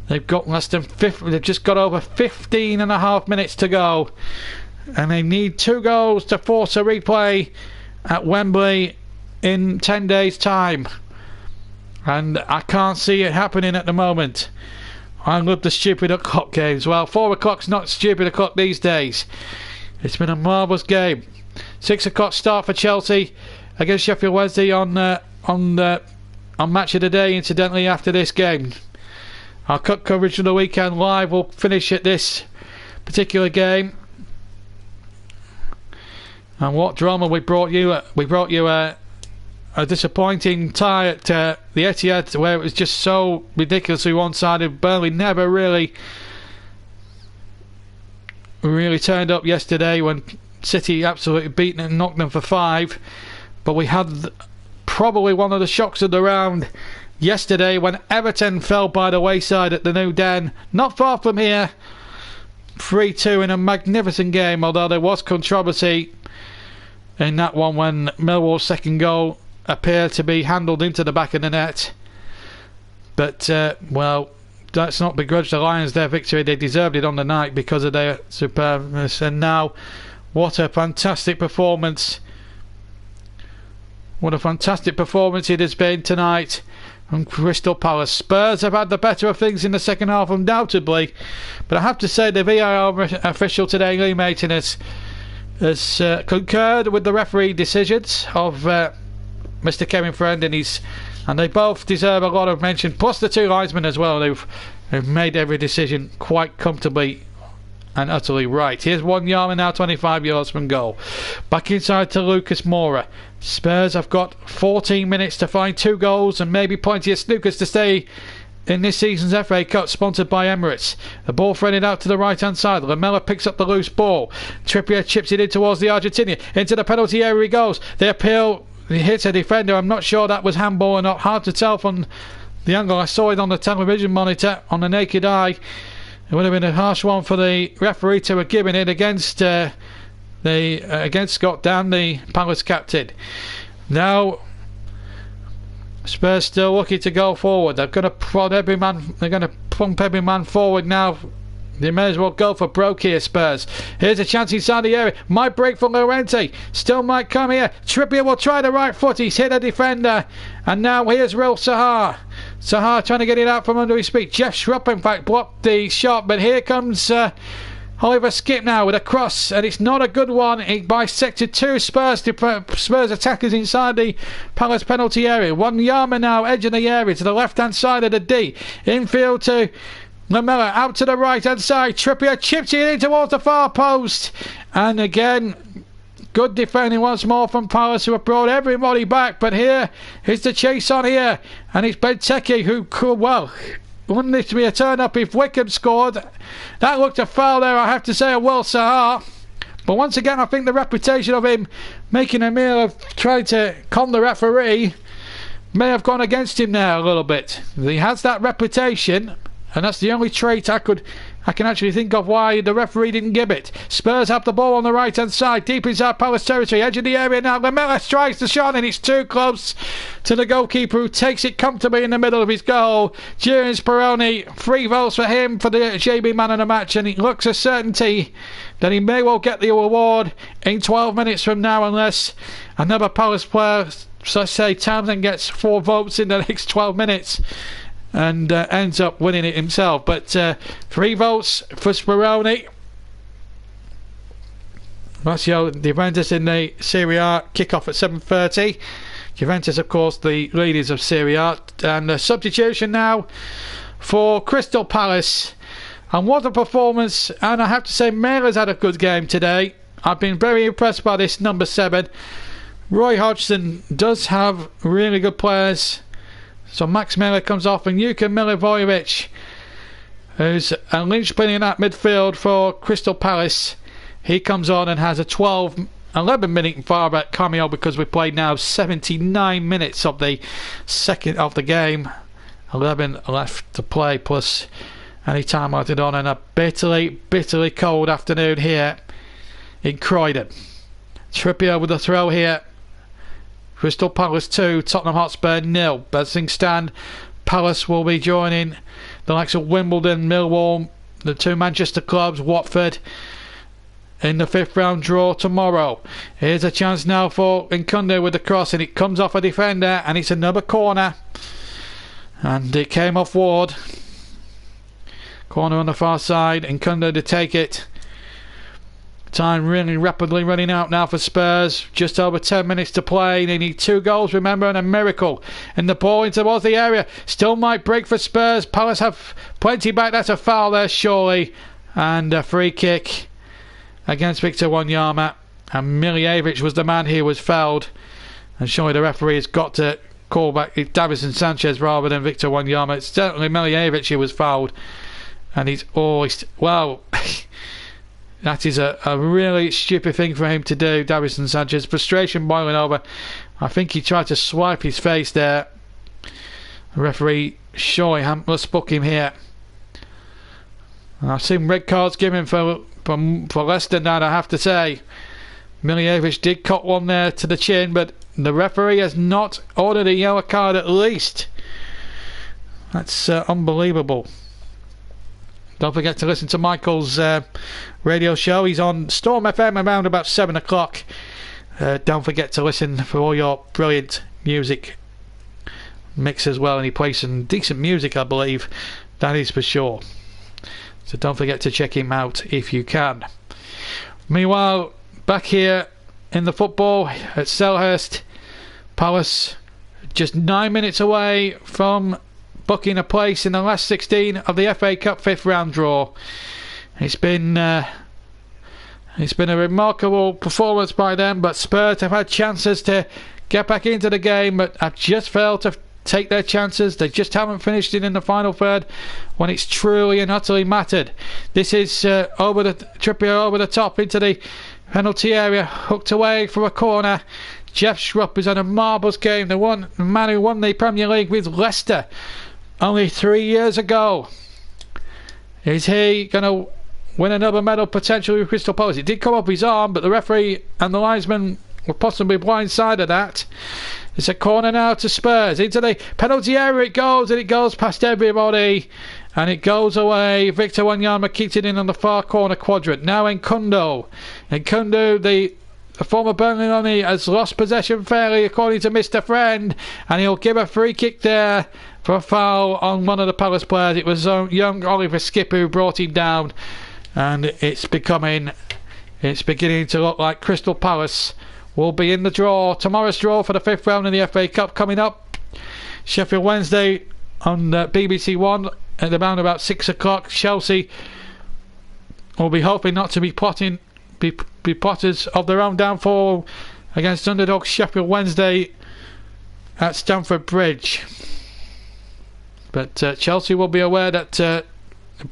They've got less than they've just got over 15 and a half minutes to go, and they need 2 goals to force a replay at Wembley in 10 days' time. And I can't see it happening at the moment. I love the stupid o'clock games. Well, 4 o'clock's not stupid o'clock these days. It's been a marvellous game. 6 o'clock start for Chelsea against Sheffield Wednesday on Match of the Day, incidentally, after this game. Our cut coverage of the weekend live will finish at this particular game. And what drama we brought you! We brought you a disappointing tie at the Etihad, where it was just so ridiculously one-sided. Burnley never really turned up yesterday when City absolutely beaten and knocked them for 5. But we had probably one of the shocks of the round yesterday when Everton fell by the wayside at the New Den, not far from here, 3-2 in a magnificent game, although there was controversy in that one when Millwall's second goal appeared to be handled into the back of the net. But well, let's not begrudge the Lions their victory. They deserved it on the night because of their superbness. And now, what a fantastic performance. What a fantastic performance it has been tonight from Crystal Palace. Spurs have had the better of things in the second half, undoubtedly. But I have to say the VAR official today, Lee Mason, has concurred with the referee decisions of Mr. Kevin Friend, and they both deserve a lot of mention, plus the 2 linesmen as well, who've made every decision quite comfortably and utterly right. Here's Wanyama now, 25 yards from goal. Back inside to Lucas Moura. Spurs have got 14 minutes to find 2 goals and maybe plenty of snookers to stay in this season's FA Cup, sponsored by Emirates. The ball threaded out to the right hand side. Lamela picks up the loose ball. Trippier chips it in towards the Argentinian. Into the penalty area he goes. They appeal. He hits a defender. I'm not sure that was handball or not. Hard to tell from the angle. I saw it on the television monitor on the naked eye. It would have been a harsh one for the referee to have given it against Scott Dan, the Palace captain. Now Spurs still looking to go forward. They're going to prod every man. They're going to pump every man forward now. They may as well go for broke here, Spurs. Here's a chance inside the area. Might break for Llorente. Still might come here. Trippier will try the right foot. He's hit a defender. And now here's Real Sahar. Sahar trying to get it out from under his feet. Jeff Schrupp, in fact, blocked the shot. But here comes Oliver Skip now with a cross. And it's not a good one. It bisected 2 Spurs attackers inside the Palace penalty area. Wanyama now, edge of the area to the left-hand side of the D. Infield to Lamela, out to the right hand side. Trippier chips it in towards the far post, and again good defending once more from Palace, who have brought everybody back. But here is the chase on here, and it's Benteke who could, well, wouldn't it be a turn up if Wickham scored? That looked a foul there, I have to say, a Will Sahar. But once again, I think the reputation of him making a meal of trying to con the referee may have gone against him there a little bit. He has that reputation, and that's the only trait I can actually think of why the referee didn't give it. Spurs have the ball on the right hand side, deep inside Palace territory, edge of the area now. Lamela strikes the shot, and it's too close to the goalkeeper, who takes it comfortably in the middle of his goal. James Peroni, 3 votes for him for the JB man of the match, and it looks a certainty that he may well get the award in 12 minutes from now, unless another Palace player, so I say Townsend, gets 4 votes in the next 12 minutes and ends up winning it himself. But 3 votes for Speroni. Lazio, Juventus in the Serie A, kick-off at 7:30. Juventus, of course, the leaders of Serie A. And a substitution now for Crystal Palace. And what a performance. And I have to say, Mela's had a good game today. I've been very impressed by this number 7. Roy Hodgson does have really good players. So Max Miller comes off, and Juka Milivojevic, who's a linchpin in that midfield for Crystal Palace, he comes on and has a 12 11-minute far-back cameo because we played now 79 minutes of the second of the game. 11 left to play plus any time added on, and a bitterly cold afternoon here in Croydon. Trippier with the throw here. Crystal Palace 2, Tottenham Hotspur 0. As things stand, Palace will be joining the likes of Wimbledon, Millwall, the two Manchester clubs, Watford, in the 5th round draw tomorrow. Here's a chance now for Nkundu with the cross, and it comes off a defender, and it's another corner, and it came off Ward. Corner on the far side, Nkundu to take it. Time really rapidly running out now for Spurs. Just over 10 minutes to play. They need 2 goals, remember, and a miracle. And the ball in towards the area. Still might break for Spurs. Palace have plenty back. That's a foul there, surely. And a free kick against Victor Wanyama. And Miljevic was the man who was fouled. And surely the referee has got to call back Davison Sanchez rather than Victor Wanyama. It's certainly Miljevic who was fouled. And he's always... Well... That is a really stupid thing for him to do, Davison Sanchez. Frustration boiling over. I think he tried to swipe his face there. The referee surely must book him here. And I've seen red cards given for Leicester now, I have to say. Miljevic did cut one there to the chin, but the referee has not ordered a yellow card at least. That's unbelievable. Don't forget to listen to Michael's radio show. He's on Storm FM around about 7 o'clock. Don't forget to listen for all your brilliant music mix as well. And he plays some decent music, I believe. That is for sure. So don't forget to check him out if you can. Meanwhile, back here in the football at Selhurst, Palace just 9 minutes away from booking a place in the last 16 of the FA Cup 5th round draw. It's been a remarkable performance by them, but Spurs have had chances to get back into the game, but have just failed to take their chances. They just haven't finished it in the final third when it's truly and utterly mattered. This is Trippier over the top into the penalty area, hooked away for a corner. Jeff Schrupp has had a marvellous game. The man who won the Premier League with Leicester only 3 years ago. Is he going to win another medal potentially with Crystal Palace? It did come off his arm, but the referee and the linesman were possibly blindsided that. It's a corner now to Spurs. Into the penalty area it goes, and it goes past everybody. And it goes away. Victor Wanyama kicked it in on the far corner quadrant. Now Nkundu. Nkundu, the former Burnley Lonnie, has lost possession fairly according to Mr. Friend. And he'll give a free kick there for a foul on one of the Palace players. It was young Oliver Skip who brought him down. And it's beginning to look like Crystal Palace will be in the draw. Tomorrow's draw for the 5th round in the FA Cup coming up. Sheffield Wednesday on BBC One at around about 6 o'clock. Chelsea will be hoping not to be potters of their own downfall against underdog Sheffield Wednesday at Stamford Bridge. But Chelsea will be aware that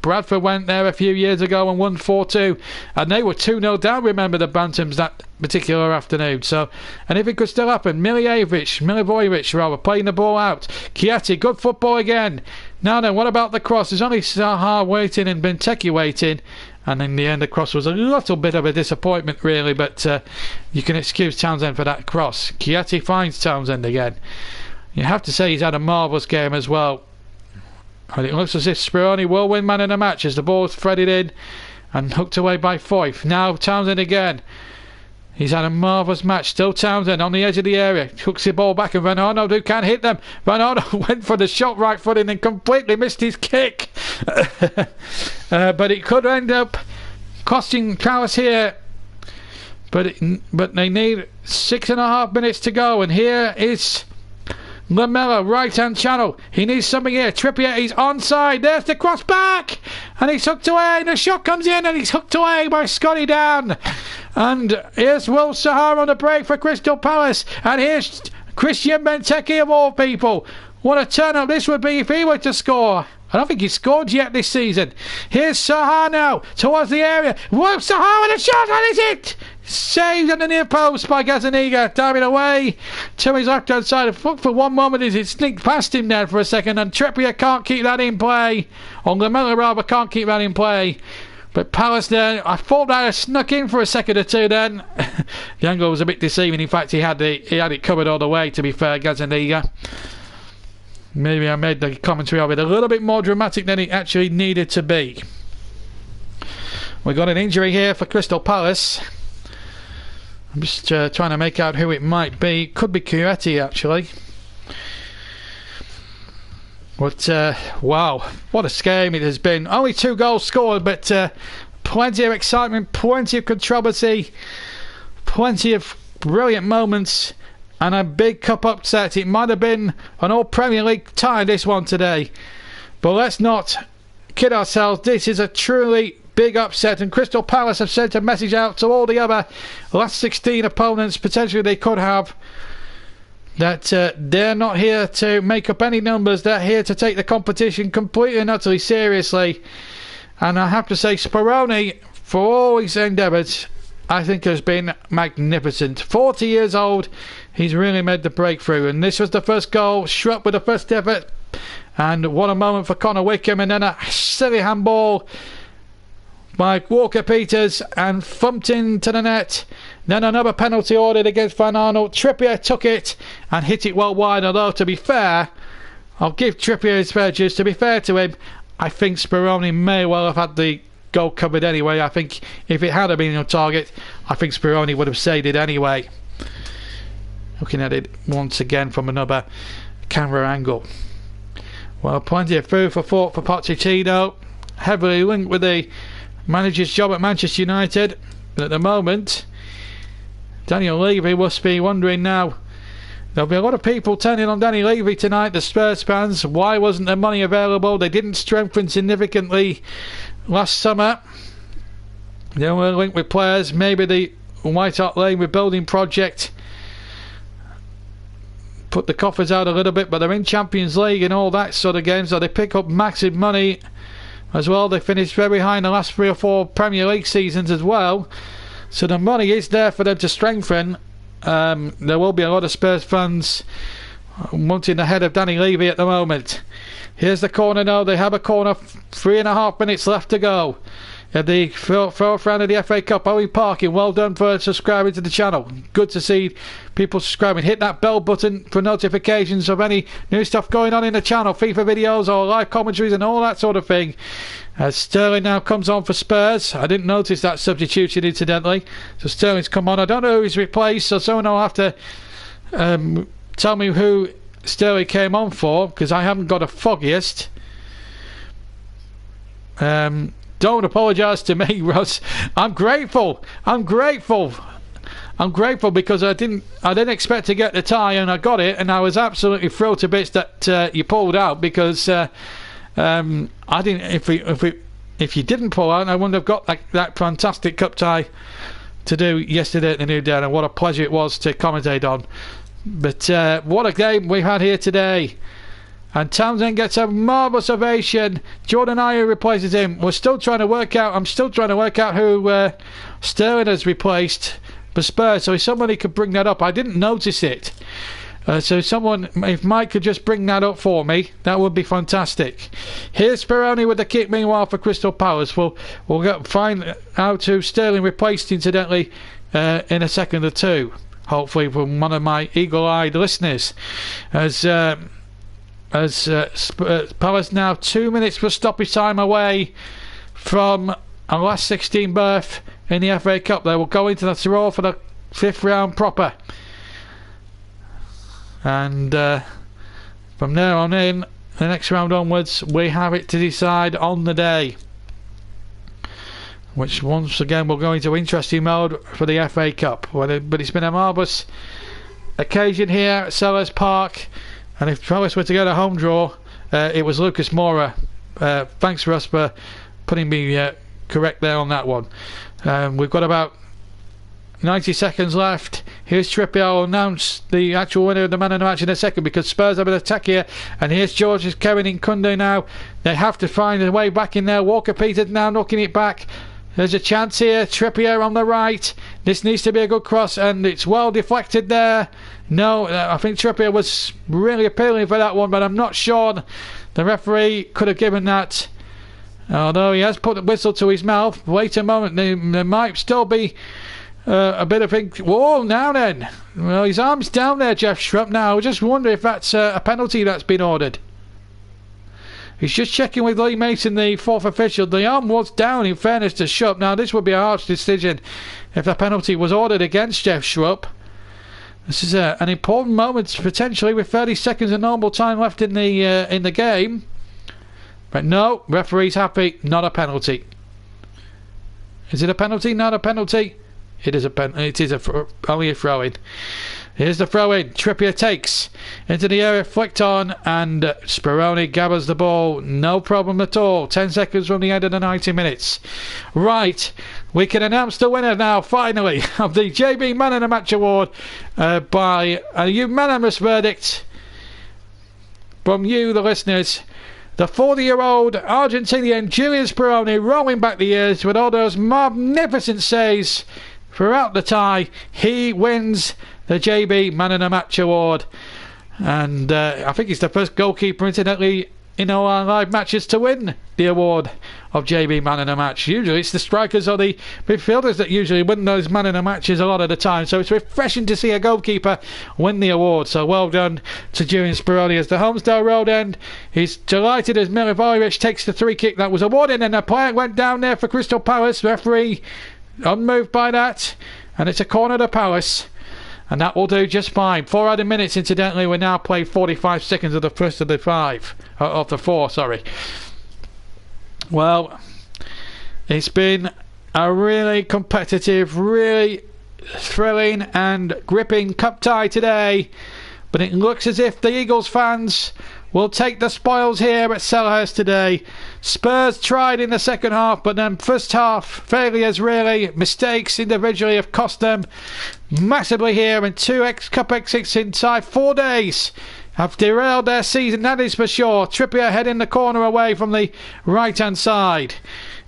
Bradford went there a few years ago and won 4-2, and they were 2-0 down, remember, the Bantams that particular afternoon. So, and if it could still happen, Milivojevic playing the ball out. Chiatti, good football again. Now then, what about the cross? There's only Zaha waiting and Benteke waiting, and in the end the cross was a little bit of a disappointment really, but you can excuse Townsend for that cross. Chiatti finds Townsend again. You have to say he's had a marvellous game as well. And it looks as if Speroni will win man of the match as the ball is threaded in and hooked away by Foyth. Now Townsend again. He's had a marvellous match. Still Townsend on the edge of the area. Hooks the ball back and Van Arnold can't hit them. Van Arnold went for the shot right footed and completely missed his kick. But it could end up costing Palace here. But they need 6.5 minutes to go, and here is Lamella, right hand channel. He needs something here. Trippier, he's onside. There's the cross back, and he's hooked away. And the shot comes in, and he's hooked away by Scotty Dan. And here's Will Sahar on the break for Crystal Palace. And here's Christian Benteke of all people. What a turn up this would be if he were to score. I don't think he's scored yet this season. Here's Saha now towards the area. Whoa, Saha with a shot, and is it? Saved on the near post by Gazzaniga, diving away to his left-hand side. For one moment, it sneaked past him there for a second, and Trippier can't keep that in play. Or Lamella rather can't keep that in play. But Palace there, I thought that had snuck in for a second or two then. The angle was a bit deceiving. In fact, he had it covered all the way, to be fair, Gazzaniga. Maybe I made the commentary of it a little bit more dramatic than it actually needed to be. We got an injury here for Crystal Palace. I'm just trying to make out who it might be. Could be Chiretti, actually. But wow, what a game it has been. Only 2 goals scored, but plenty of excitement, plenty of controversy, plenty of brilliant moments, and a big cup upset. It might have been an all Premier League tie, this one today. But let's not kid ourselves. This is a truly big upset, and Crystal Palace have sent a message out to all the other last 16 opponents potentially they could have, that they're not here to make up any numbers. They're here to take the competition completely and utterly seriously. And I have to say, Speroni, for all his endeavours, I think has been magnificent. 40 years old, he's really made the breakthrough, and this was the first goal. Schrupp with the first effort, and what a moment for Connor Wickham, and then a silly handball by Walker-Peters and thumped into the net. Then another penalty ordered against Van Arnold. Trippier took it and hit it well wide, although to be fair, I'll give Trippier his fair dues. To be fair to him, I think Speroni may well have had the goal covered anyway. I think if it had been on target, I think Speroni would have saved it anyway. Looking at it once again from another camera angle. Well, plenty of food for thought for Pochettino. Heavily linked with the manager's job at Manchester United. But at the moment, Daniel Levy must be wondering now. There'll be a lot of people turning on Danny Levy tonight, the Spurs fans. Why wasn't there money available? They didn't strengthen significantly last summer. They were linked with players. Maybe the White Hart Lane rebuilding project put the coffers out a little bit, but they're in Champions League and all that sort of games, so they pick up massive money as well. They finished very high in the last 3 or 4 Premier League seasons as well, so the money is there for them to strengthen. There will be a lot of Spurs fans wanting the head of Danny Levy at the moment. Here's the corner now. They have a corner. 3.5 minutes left to go. At the 4th round of the FA Cup. Owen Parkin, well done for subscribing to the channel. Good to see people subscribing. Hit that bell button for notifications of any new stuff going on in the channel. FIFA videos or live commentaries and all that sort of thing. As Sterling now comes on for Spurs. I didn't notice that substitution incidentally. So Sterling's come on. I don't know who he's replaced, so someone will have to tell me who Sterling came on for, because I haven't got a foggiest. Don't apologise to me, Russ. I'm grateful because I didn't expect to get the tie, and I got it, and I was absolutely thrilled to bits that you pulled out, because I didn't. If you didn't pull out, I wouldn't have got that fantastic cup tie to do yesterday at the New Den, and what a pleasure it was to commentate on. But what a game we had here today. And Townsend gets a marvellous ovation. Jordan Ayew replaces him. I'm still trying to work out who Sterling has replaced for Spurs. So if somebody could bring that up. I didn't notice it. So someone, if Mike could just bring that up for me, that would be fantastic. Here's Speroni with the kick, meanwhile, for Crystal Palace. We'll find out who Sterling replaced, incidentally, in a second or two. Hopefully from one of my eagle-eyed listeners. As Palace now 2 minutes for stoppage time away from a last 16 berth in the FA Cup. They will go into the throw for the 5th round proper, and from there on in, the next round onwards, we have it to decide on the day, which once again will go into interesting mode for the FA Cup. But it's been a marvellous occasion here at Sellers Park. And if Palace were to get a home draw, it was Lucas Moura. Thanks, Russ, for putting me correct there on that one. We've got about 90 seconds left. Here's Trippier. I'll announce the actual winner of the man of the match in a second, because Spurs have an attack here. And here's George's Kevin in Kunde now. They have to find a way back in there. Walker-Peters now knocking it back. There's a chance here. Trippier on the right. This needs to be a good cross, and it's well deflected there. No, I think Trippier was really appealing for that one, but I'm not sure the referee could have given that. Although he has put the whistle to his mouth. Wait a moment, there might still be a bit of... Whoa, now then. Well, his arm's down there, Jeff Schrupp. Now, I just wonder if that's a penalty that's been ordered. He's just checking with Lee Mason, the fourth official. The arm was down, in fairness to Schrupp. Now, this would be a harsh decision if the penalty was ordered against Jeff Schrupp. This is an important moment, potentially, with 30 seconds of normal time left in the game. But no, referee's happy. Not a penalty. Is it a penalty? Not a penalty. It is a only a throw-in. Here's the throw-in. Trippier takes into the area, flicked on, and Speroni gathers the ball. No problem at all. 10 seconds from the end of the 90 minutes. Right, we can announce the winner now, finally, of the JB Man of the Match Award by a unanimous verdict from you, the listeners. The 40-year-old Argentinian Julian Speroni, rolling back the years with all those magnificent saves throughout the tie. He wins the JB Man of the Match Award. And I think he's the first goalkeeper, incidentally, in all our live matches to win the award of JB Man of the Match. Usually it's the strikers or the midfielders that usually win those Man of the Matches a lot of the time. So it's refreshing to see a goalkeeper win the award. So well done to Julian Speroni. As the Holmesdale Road end, he's delighted as Milivojevic takes the free kick that was awarded, and the player went down there for Crystal Palace. Referee unmoved by that, and it's a corner to Palace. And that will do just fine. 4 added minutes, incidentally. We now play 45 seconds of the first of the four, sorry. Well, it's been a really competitive, really thrilling and gripping cup tie today. But it looks as if the Eagles fans will take the spoils here at Selhurst today. Spurs tried in the second half, but then first half failures, really. Mistakes individually have cost them massively here, and 2 cup exits inside 4 days have derailed their season, that is for sure. Trippier heading the corner away from the right hand side.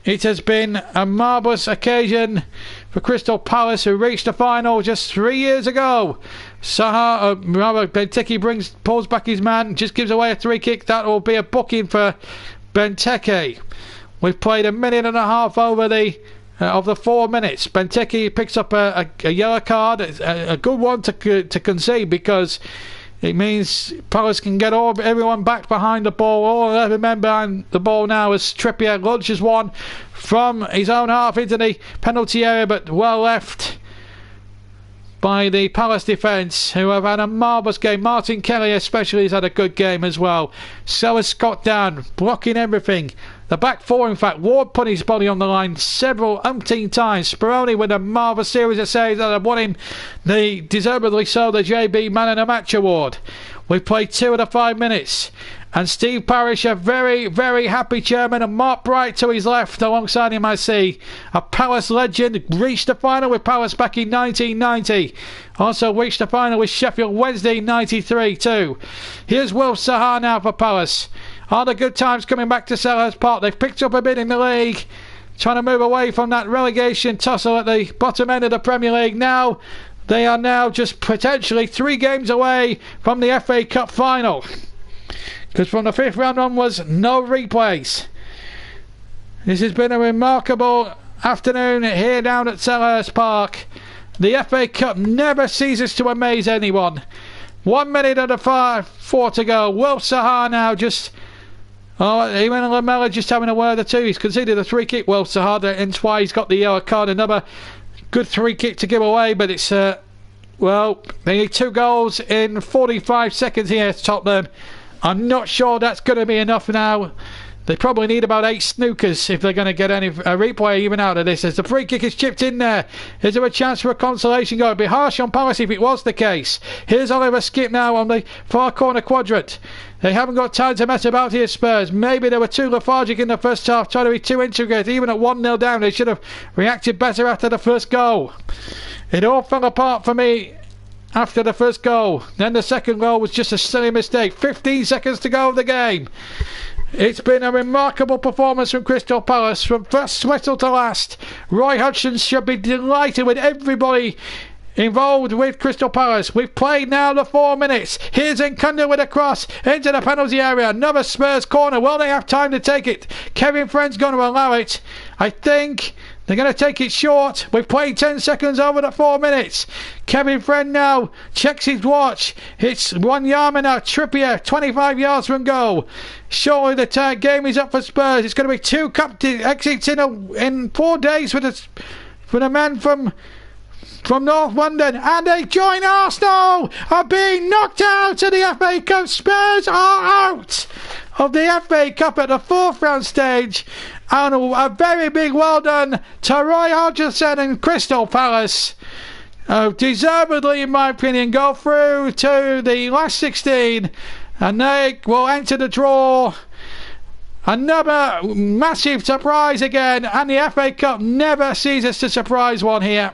It has been a marvellous occasion for Crystal Palace, who reached the final just 3 years ago. Benteke pulls back his man, just gives away a free kick. That will be a booking for Benteke. We've played 1.5 minutes over of the 4 minutes. Benteke picks up a yellow card, a good one to concede, because it means Palace can get everyone back behind the ball. All 11 men behind the ball now, as Trippier launches one from his own half into the penalty area, but well left by the Palace defence, who have had a marvellous game. Martin Kelly especially has had a good game as well. So has Scott Dann, blocking everything. The back four, in fact, Ward put his body on the line several umpteen times. Speroni with a marvellous series of saves that have won him the, deservedly so, the JB Man of the Match Award. We've played 2 of the 5 minutes. And Steve Parish, a very, very happy chairman, and Mark Bright to his left alongside him, I see. A Palace legend, reached the final with Palace back in 1990. Also reached the final with Sheffield Wednesday 93 too. Here's Will Sahar now for Palace. Are the good times coming back to Selhurst Park? They've picked up a bit in the league, trying to move away from that relegation tussle at the bottom end of the Premier League. Now they are now just potentially 3 games away from the FA Cup final, because from the 5th round onwards, no replays. This has been a remarkable afternoon here down at Selhurst Park. The FA Cup never ceases to amaze anyone. 1 minute and 4 to go. Will Sahar now just... Oh, even Lamella just having a word or two. He's conceded a 3 kick. Will Sahar, that's why he's got the yellow card. Another good 3 kick to give away, but it's... well, they need 2 goals in 45 seconds here to Tottenham. I'm not sure that's going to be enough now. They probably need about 8 snookers if they're going to get a replay even out of this, as the free kick is chipped in there. Is there a chance for a consolation goal? It'd be harsh on Palace if it was the case. Here's Oliver Skip now on the far corner quadrant. They haven't got time to mess about here, Spurs. Maybe they were too lethargic in the first half, trying to be too integrated. Even at 1-0 down, they should have reacted better after the first goal. It all fell apart for me after the first goal. Then the second goal was just a silly mistake. 15 seconds to go of the game. It's been a remarkable performance from Crystal Palace, from first whistle to last. Roy Hodgson should be delighted with everybody involved with Crystal Palace. We've played now the 4 minutes. Here's Nkunda with a cross into the penalty area. Another Spurs corner. Will they have time to take it? Kevin Friend's going to allow it. I think they're going to take it short. We've played 10 seconds over the 4 minutes. Kevin Friend now checks his watch. It's Wanyama now. Trippier, 25 yards from goal. Surely the game is up for Spurs. It's going to be 2 cup exits in 4 days for the men from North London, and they join Arsenal are being knocked out of the FA Cup. Spurs are out of the FA Cup at the 4th round stage, and a very big well done to Roy Hodgson and Crystal Palace. Deservedly, in my opinion, go through to the last 16, and they will enter the draw. Another massive surprise again, and the FA Cup never ceases to surprise one here.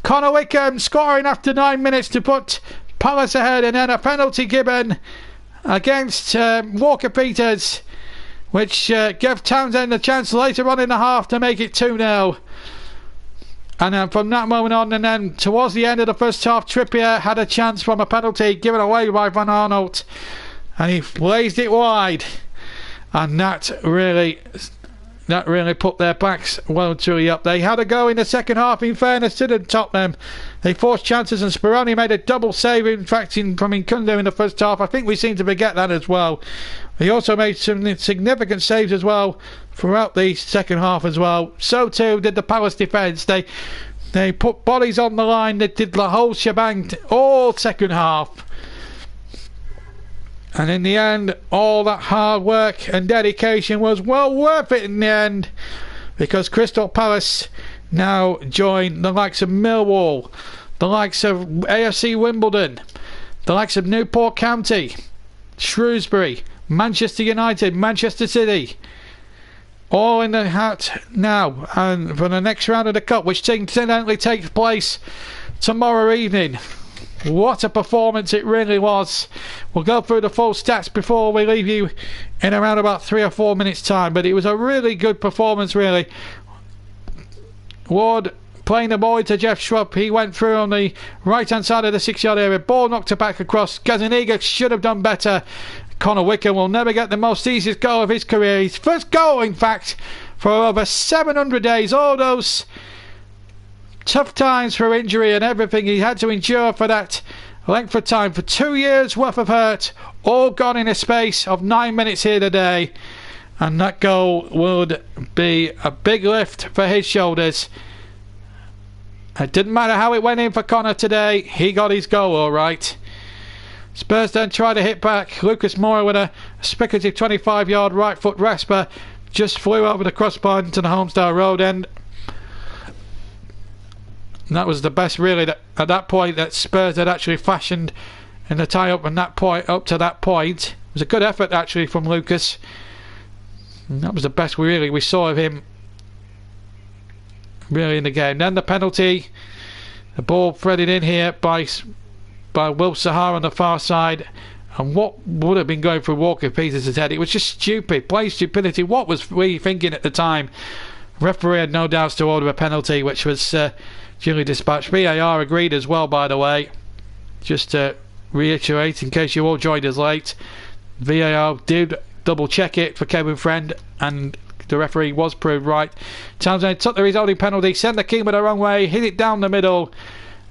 Connor Wickham scoring after 9 minutes to put Palace ahead, and then a penalty given against Walker Peters, which gave Townsend a chance later on in the half to make it 2-0. And then from that moment on, and then towards the end of the first half, Trippier had a chance from a penalty given away by Van Aanholt, and he blazed it wide, and that really put their backs well and truly up. They had a go in the second half, in fairness to the Tottenham. They forced chances, and Speroni made a double save, in fact, from Nkunda in the first half. I think we seem to forget that as well. He also made some significant saves as well throughout the second half as well. So too did the Palace defence. They put bodies on the line. They did the whole shebang all second half. And in the end, all that hard work and dedication was well worth it in the end, because Crystal Palace now join the likes of Millwall, the likes of AFC Wimbledon, the likes of Newport County, Shrewsbury, Manchester United, Manchester City, all in the hat now, and for the next round of the Cup, which incidentally takes place tomorrow evening. What a performance it really was. We'll go through the full stats before we leave you in around about 3 or 4 minutes time, but it was a really good performance, really. Ward playing the ball to Jeff Schrupp. He went through on the right hand side of the 6-yard area. Ball knocked it back across. Gazaniga should have done better. Connor Wickham will never get the most easiest goal of his career. His first goal, in fact, for over 700 days. All those tough times for injury and everything he had to endure for that length of time, for 2 years worth of hurt, all gone in a space of 9 minutes here today, and that goal would be a big lift for his shoulders. It didn't matter how it went in for Connor today, he got his goal alright. Spurs then tried to hit back. Lucas Moura with a speculative 25-yard right foot rasper just flew over the crossbar into the Homestyle Road end. And that was the best, really, that at that point that Spurs had actually fashioned in the tie-up from that point up to that point. It was a good effort, actually, from Lucas. And that was the best we saw of him, really, in the game. Then the penalty. The ball threaded in here by Will Sahar on the far side. And what would have been going through Walker Peters' head? It was just stupid. Plain stupidity. What was we thinking at the time? Referee had no doubts to order a penalty, which was duly dispatched. VAR agreed as well, by the way. Just to reiterate, in case you all joined us late, VAR did double check it for Kevin Friend, and the referee was proved right. Townsend took the resulting penalty, sent the keeper the wrong way, hit it down the middle,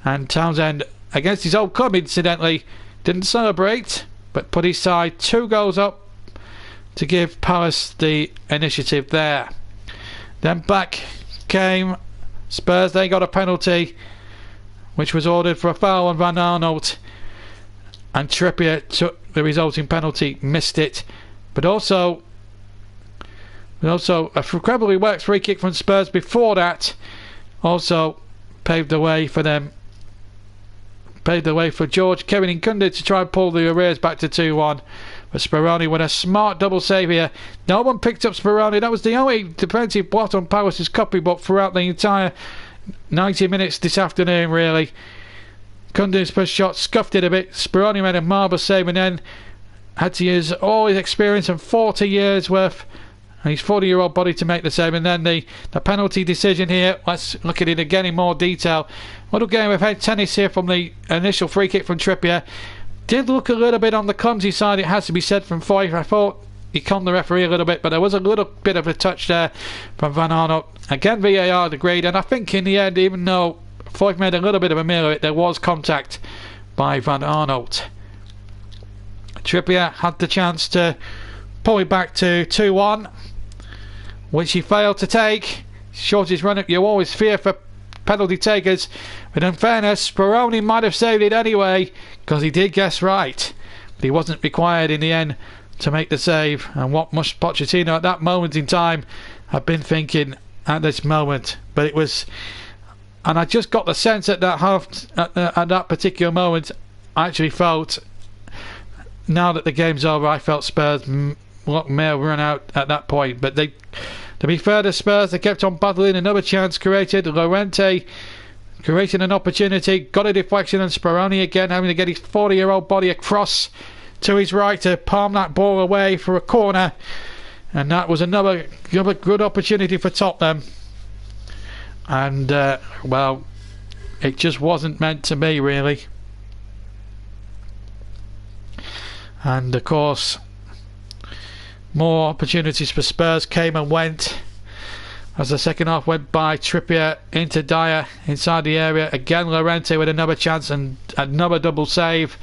and Townsend, against his old club incidentally, didn't celebrate, but put his side 2 goals up to give Palace the initiative there. Then back came Spurs. They got a penalty, which was ordered for a foul on Van Aanholt, and Trippier took the resulting penalty, missed it. but also a incredibly worked free kick from Spurs before that also paved the way for them. Paved the way for George Kevin Nkunde to try and pull the arrears back to 2-1. But Speroni with a smart double save here. No one picked up Speroni. That was the only defensive blot on Palace's copybook throughout the entire 90 minutes this afternoon, really. Kunde's first shot scuffed it a bit. Speroni made a marvellous save and then had to use all his experience and 40 years worth and his 40-year-old body to make the save. And then the penalty decision here. Let's look at it again in more detail. Little game of head tennis here from the initial free kick from Trippier. Did look a little bit on the clumsy side, it has to be said, from Foyth. I thought he conned the referee a little bit, but there was a little bit of a touch there from Van Arnold. Again, VAR agreed, and I think in the end, even though Foyth made a little bit of a meal of it, there was contact by Van Arnold. Trippier had the chance to pull it back to 2-1, which he failed to take. Shortest run up, you always fear for penalty takers, but in fairness, Speroni might have saved it anyway because he did guess right, but he wasn't required in the end to make the save. And what must Pochettino at that moment in time have been thinking at this moment? But it was, and I just got the sense at that at that particular moment, I actually felt, now that the game's over, I felt Spurs may have run out at that point. But they, to be fair to Spurs, they kept on battling. Another chance created. Llorente creating an opportunity, got a deflection, and Speroni again having to get his 40-year-old body across to his right to palm that ball away for a corner. And that was another good opportunity for Tottenham. And, well, it just wasn't meant to be, really. And, of course, more opportunities for Spurs came and went as the second half went by. Trippier into Dyer inside the area. Again, Llorente with another chance and another double save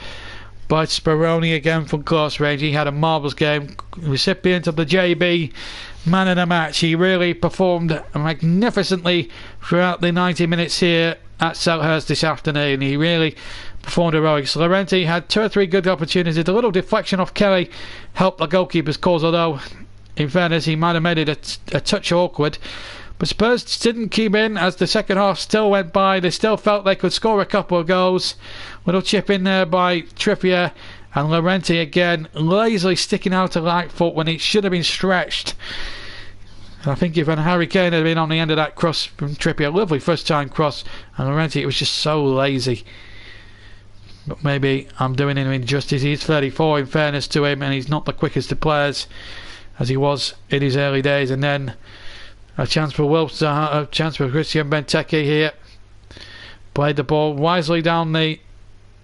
by Speroni again from close range. He had a marvellous game. Recipient of the JB Man of the Match. He really performed magnificently throughout the 90 minutes here at Selhurst this afternoon. He really performed heroics. Llorente had 2 or 3 good opportunities. A little deflection off Kelly helped the goalkeeper's cause, although in fairness he might have made it a touch awkward. But Spurs didn't keep in as the second half still went by. They still felt they could score a couple of goals. Little chip in there by Trippier, and Llorente again lazily sticking out a right foot when it should have been stretched. And I think if Harry Kane had been on the end of that cross from Trippier, lovely first time cross, and Llorente, it was just so lazy. But maybe I'm doing him injustice. He's 34 in fairness to him, and he's not the quickest of players as he was in his early days. And then a chance for a chance for Christian Benteke here. Played the ball wisely down the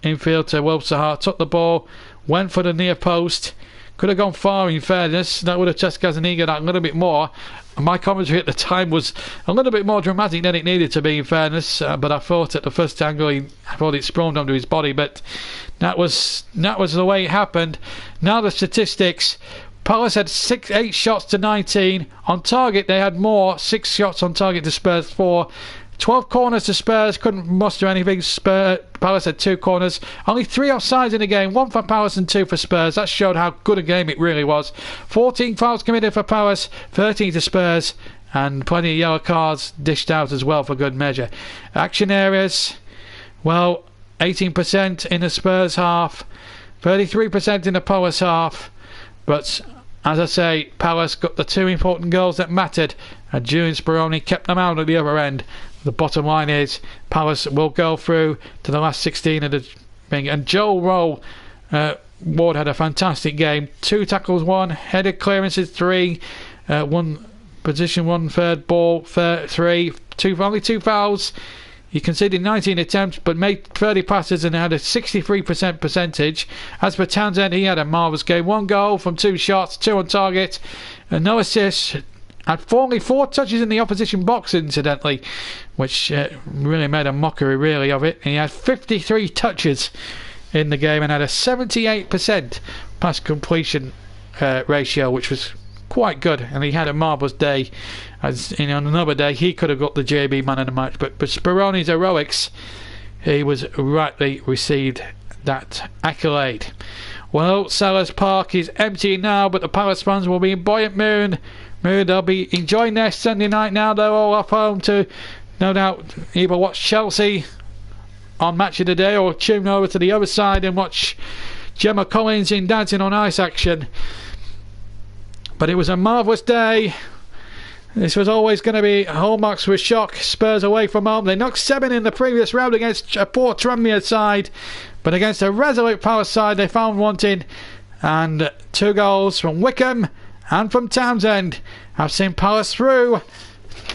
infield to Wilf-Zaha, took the ball, went for the near post. Could have gone far in fairness. That would have tested Gazzaniga that a little bit more. My commentary at the time was a little bit more dramatic than it needed to be in fairness, but I thought at the first angle I thought it sprawned onto his body, but that was the way it happened. Now the statistics. Palace had 8 shots to 19 on target. They had more, 6 shots on target to Spurs 4. 12 corners to Spurs, couldn't muster anything. Palace had 2 corners. Only 3 offsides in the game, 1 for Palace and 2 for Spurs. That showed how good a game it really was. 14 fouls committed for Palace, 13 to Spurs, and plenty of yellow cards dished out as well for good measure. Action areas, well, 18% in the Spurs half, 33% in the Palace half. But as I say, Palace got the 2 important goals that mattered, and Julian Speroni kept them out at the other end. The bottom line is Palace will go through to the last 16 of the thing. And Joel Ward had a fantastic game. 2 tackles, 1 headed clearances, 3 1 position, 1 third ball, 3 only 2 fouls. He conceded 19 attempts but made 30 passes and had a 63% percentage. As for Townsend, he had a marvellous game. 1 goal from 2 shots, 2 on target, and no assists. Had only 4 touches in the opposition box, incidentally, which really made a mockery really of it. And he had 53 touches in the game and had a 78% pass completion ratio, which was quite good. And he had a marvellous day. As on another day, he could have got the JB Man of the Match, but Speroni's heroics, he was rightly received that accolade. Well, Selhurst Park is empty now, but the Palace fans will be in buoyant mood. They'll be enjoying their Sunday night now. They're all off home to, no doubt, either watch Chelsea on Match of the Day or tune over to the other side and watch Gemma Collins in Dancing on Ice action. But it was a marvellous day. This was always going to be hallmarks for a shock. Spurs away from home. They knocked 7 in the previous round against a poor Tranmere side, but against a resolute Palace side they found wanting. And 2 goals from Wickham and from Townsend have sent Palace through,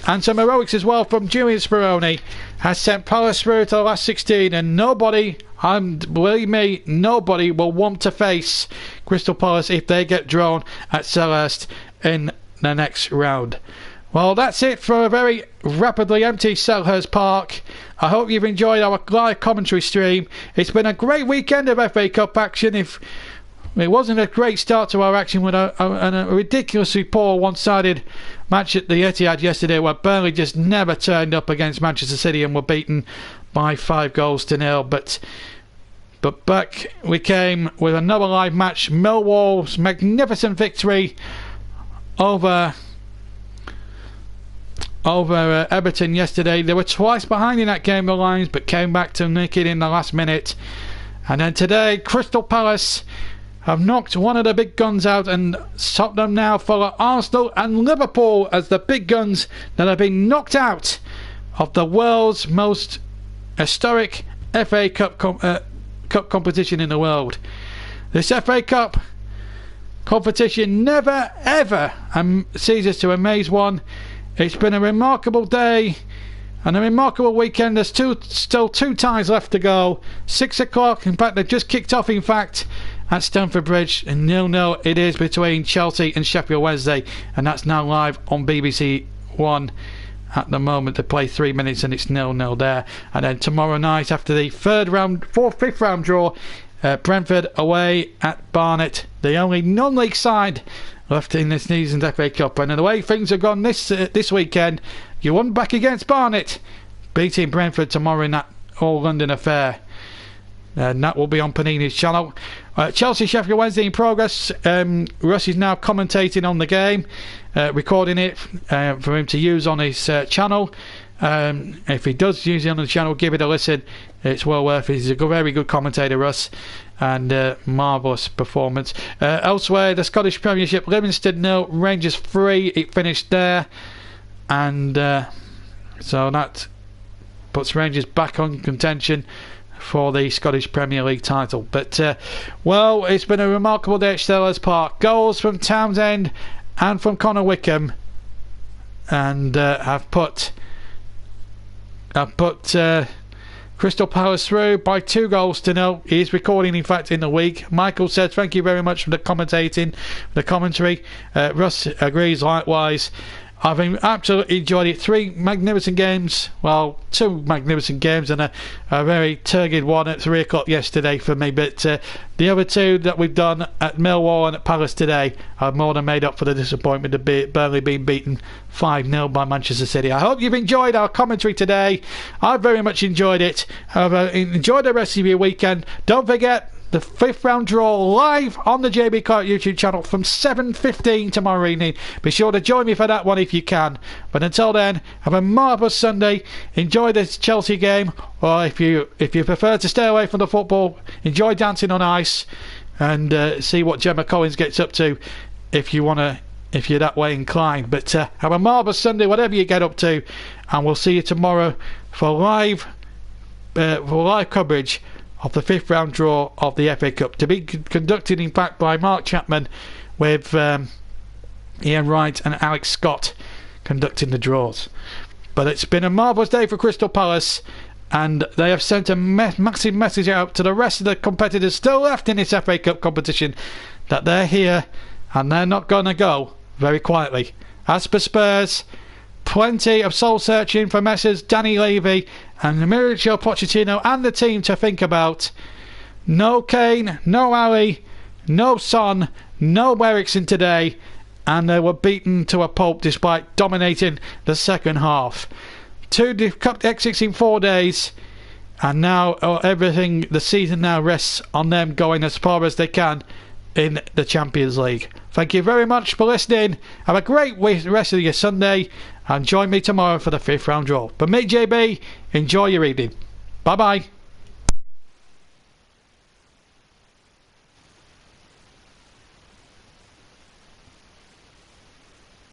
and some heroics as well from Julian Speroni has sent Palace through to the last 16, and nobody, believe me, nobody will want to face Crystal Palace if they get drawn at Selhurst in the next round. Well, that's it for a very rapidly empty Selhurst Park. I hope you've enjoyed our live commentary stream. It's been a great weekend of FA Cup action. If it wasn't a great start to our action with a ridiculously poor one-sided match at the Etihad yesterday, where Burnley just never turned up against Manchester City and were beaten by 5-0. But back we came with another live match. Millwall's magnificent victory over Everton yesterday. They were twice behind in that game, the Lions, but came back to nick it in the last minute. And then today, Crystal Palace have knocked one of the big guns out, and Tottenham now follow Arsenal and Liverpool as the big guns that have been knocked out of the world's most historic FA Cup competition in the world. This FA Cup competition never ever ceases to amaze one. It's been a remarkable day and a remarkable weekend. There's still 2 ties left to go. 6 o'clock, in fact they've just kicked off in fact at Stamford Bridge, and 0-0 it is between Chelsea and Sheffield Wednesday, and that's now live on BBC One at the moment. They play 3 minutes and it's 0-0 there. And then tomorrow night, after the fifth round draw, Brentford away at Barnet, the only non-league side left in this season's FA Cup. And the way things have gone this weekend, you won back against Barnet, beating Brentford tomorrow in that All-London affair. And that will be on Panini's channel. Chelsea Sheffield Wednesday in progress. Russ is now commentating on the game, recording it for him to use on his channel. If he does use it on the channel, give it a listen. It's well worth it. He's a very good commentator, Russ, and marvellous performance. Elsewhere, the Scottish Premiership, Livingston 0, Rangers 3. It finished there, and so that puts Rangers back on contention for the Scottish Premier League title. But well, it's been a remarkable day at Selhurst Park. Goals from Townsend and from Connor Wickham, and have put Crystal Palace through by 2-0. He is recording, in fact, in the week. Michael says thank you very much for the commentary. Russ agrees likewise. I've absolutely enjoyed it. 3 magnificent games. Well, 2 magnificent games and a very turgid one at 3 o'clock yesterday for me. But the other 2 that we've done at Millwall and at Palace today have more than made up for the disappointment of Burnley being beaten 5-0 by Manchester City. I hope you've enjoyed our commentary today. I've very much enjoyed it. Enjoy the rest of your weekend. Don't forget, the 5th round draw live on the JB Clark YouTube channel from 7:15 tomorrow evening. Be sure to join me for that one if you can. But until then, have a marvellous Sunday. Enjoy this Chelsea game, or if you prefer to stay away from the football, enjoy Dancing on Ice and see what Gemma Collins gets up to if you're that way inclined. But have a marvellous Sunday, whatever you get up to, and we'll see you tomorrow for live coverage of the 5th round draw of the FA Cup, to be conducted in fact by Mark Chapman, with Ian Wright and Alex Scott conducting the draws. But it's been a marvellous day for Crystal Palace, and they have sent a massive message out to the rest of the competitors still left in this FA Cup competition, that they're here and they're not going to go very quietly. As for Spurs, plenty of soul searching for Messrs Danny Levy and Mauricio Pochettino and the team to think about. No Kane, no Ali, no Son, no Eriksen today, and they were beaten to a pulp despite dominating the second half. 2 cup exits in 4 days And now everything, the season now rests on them going as far as they can in the Champions League. Thank you very much for listening. Have a great rest of your Sunday, and join me tomorrow for the 5th round draw. But me, JB, enjoy your evening. Bye bye.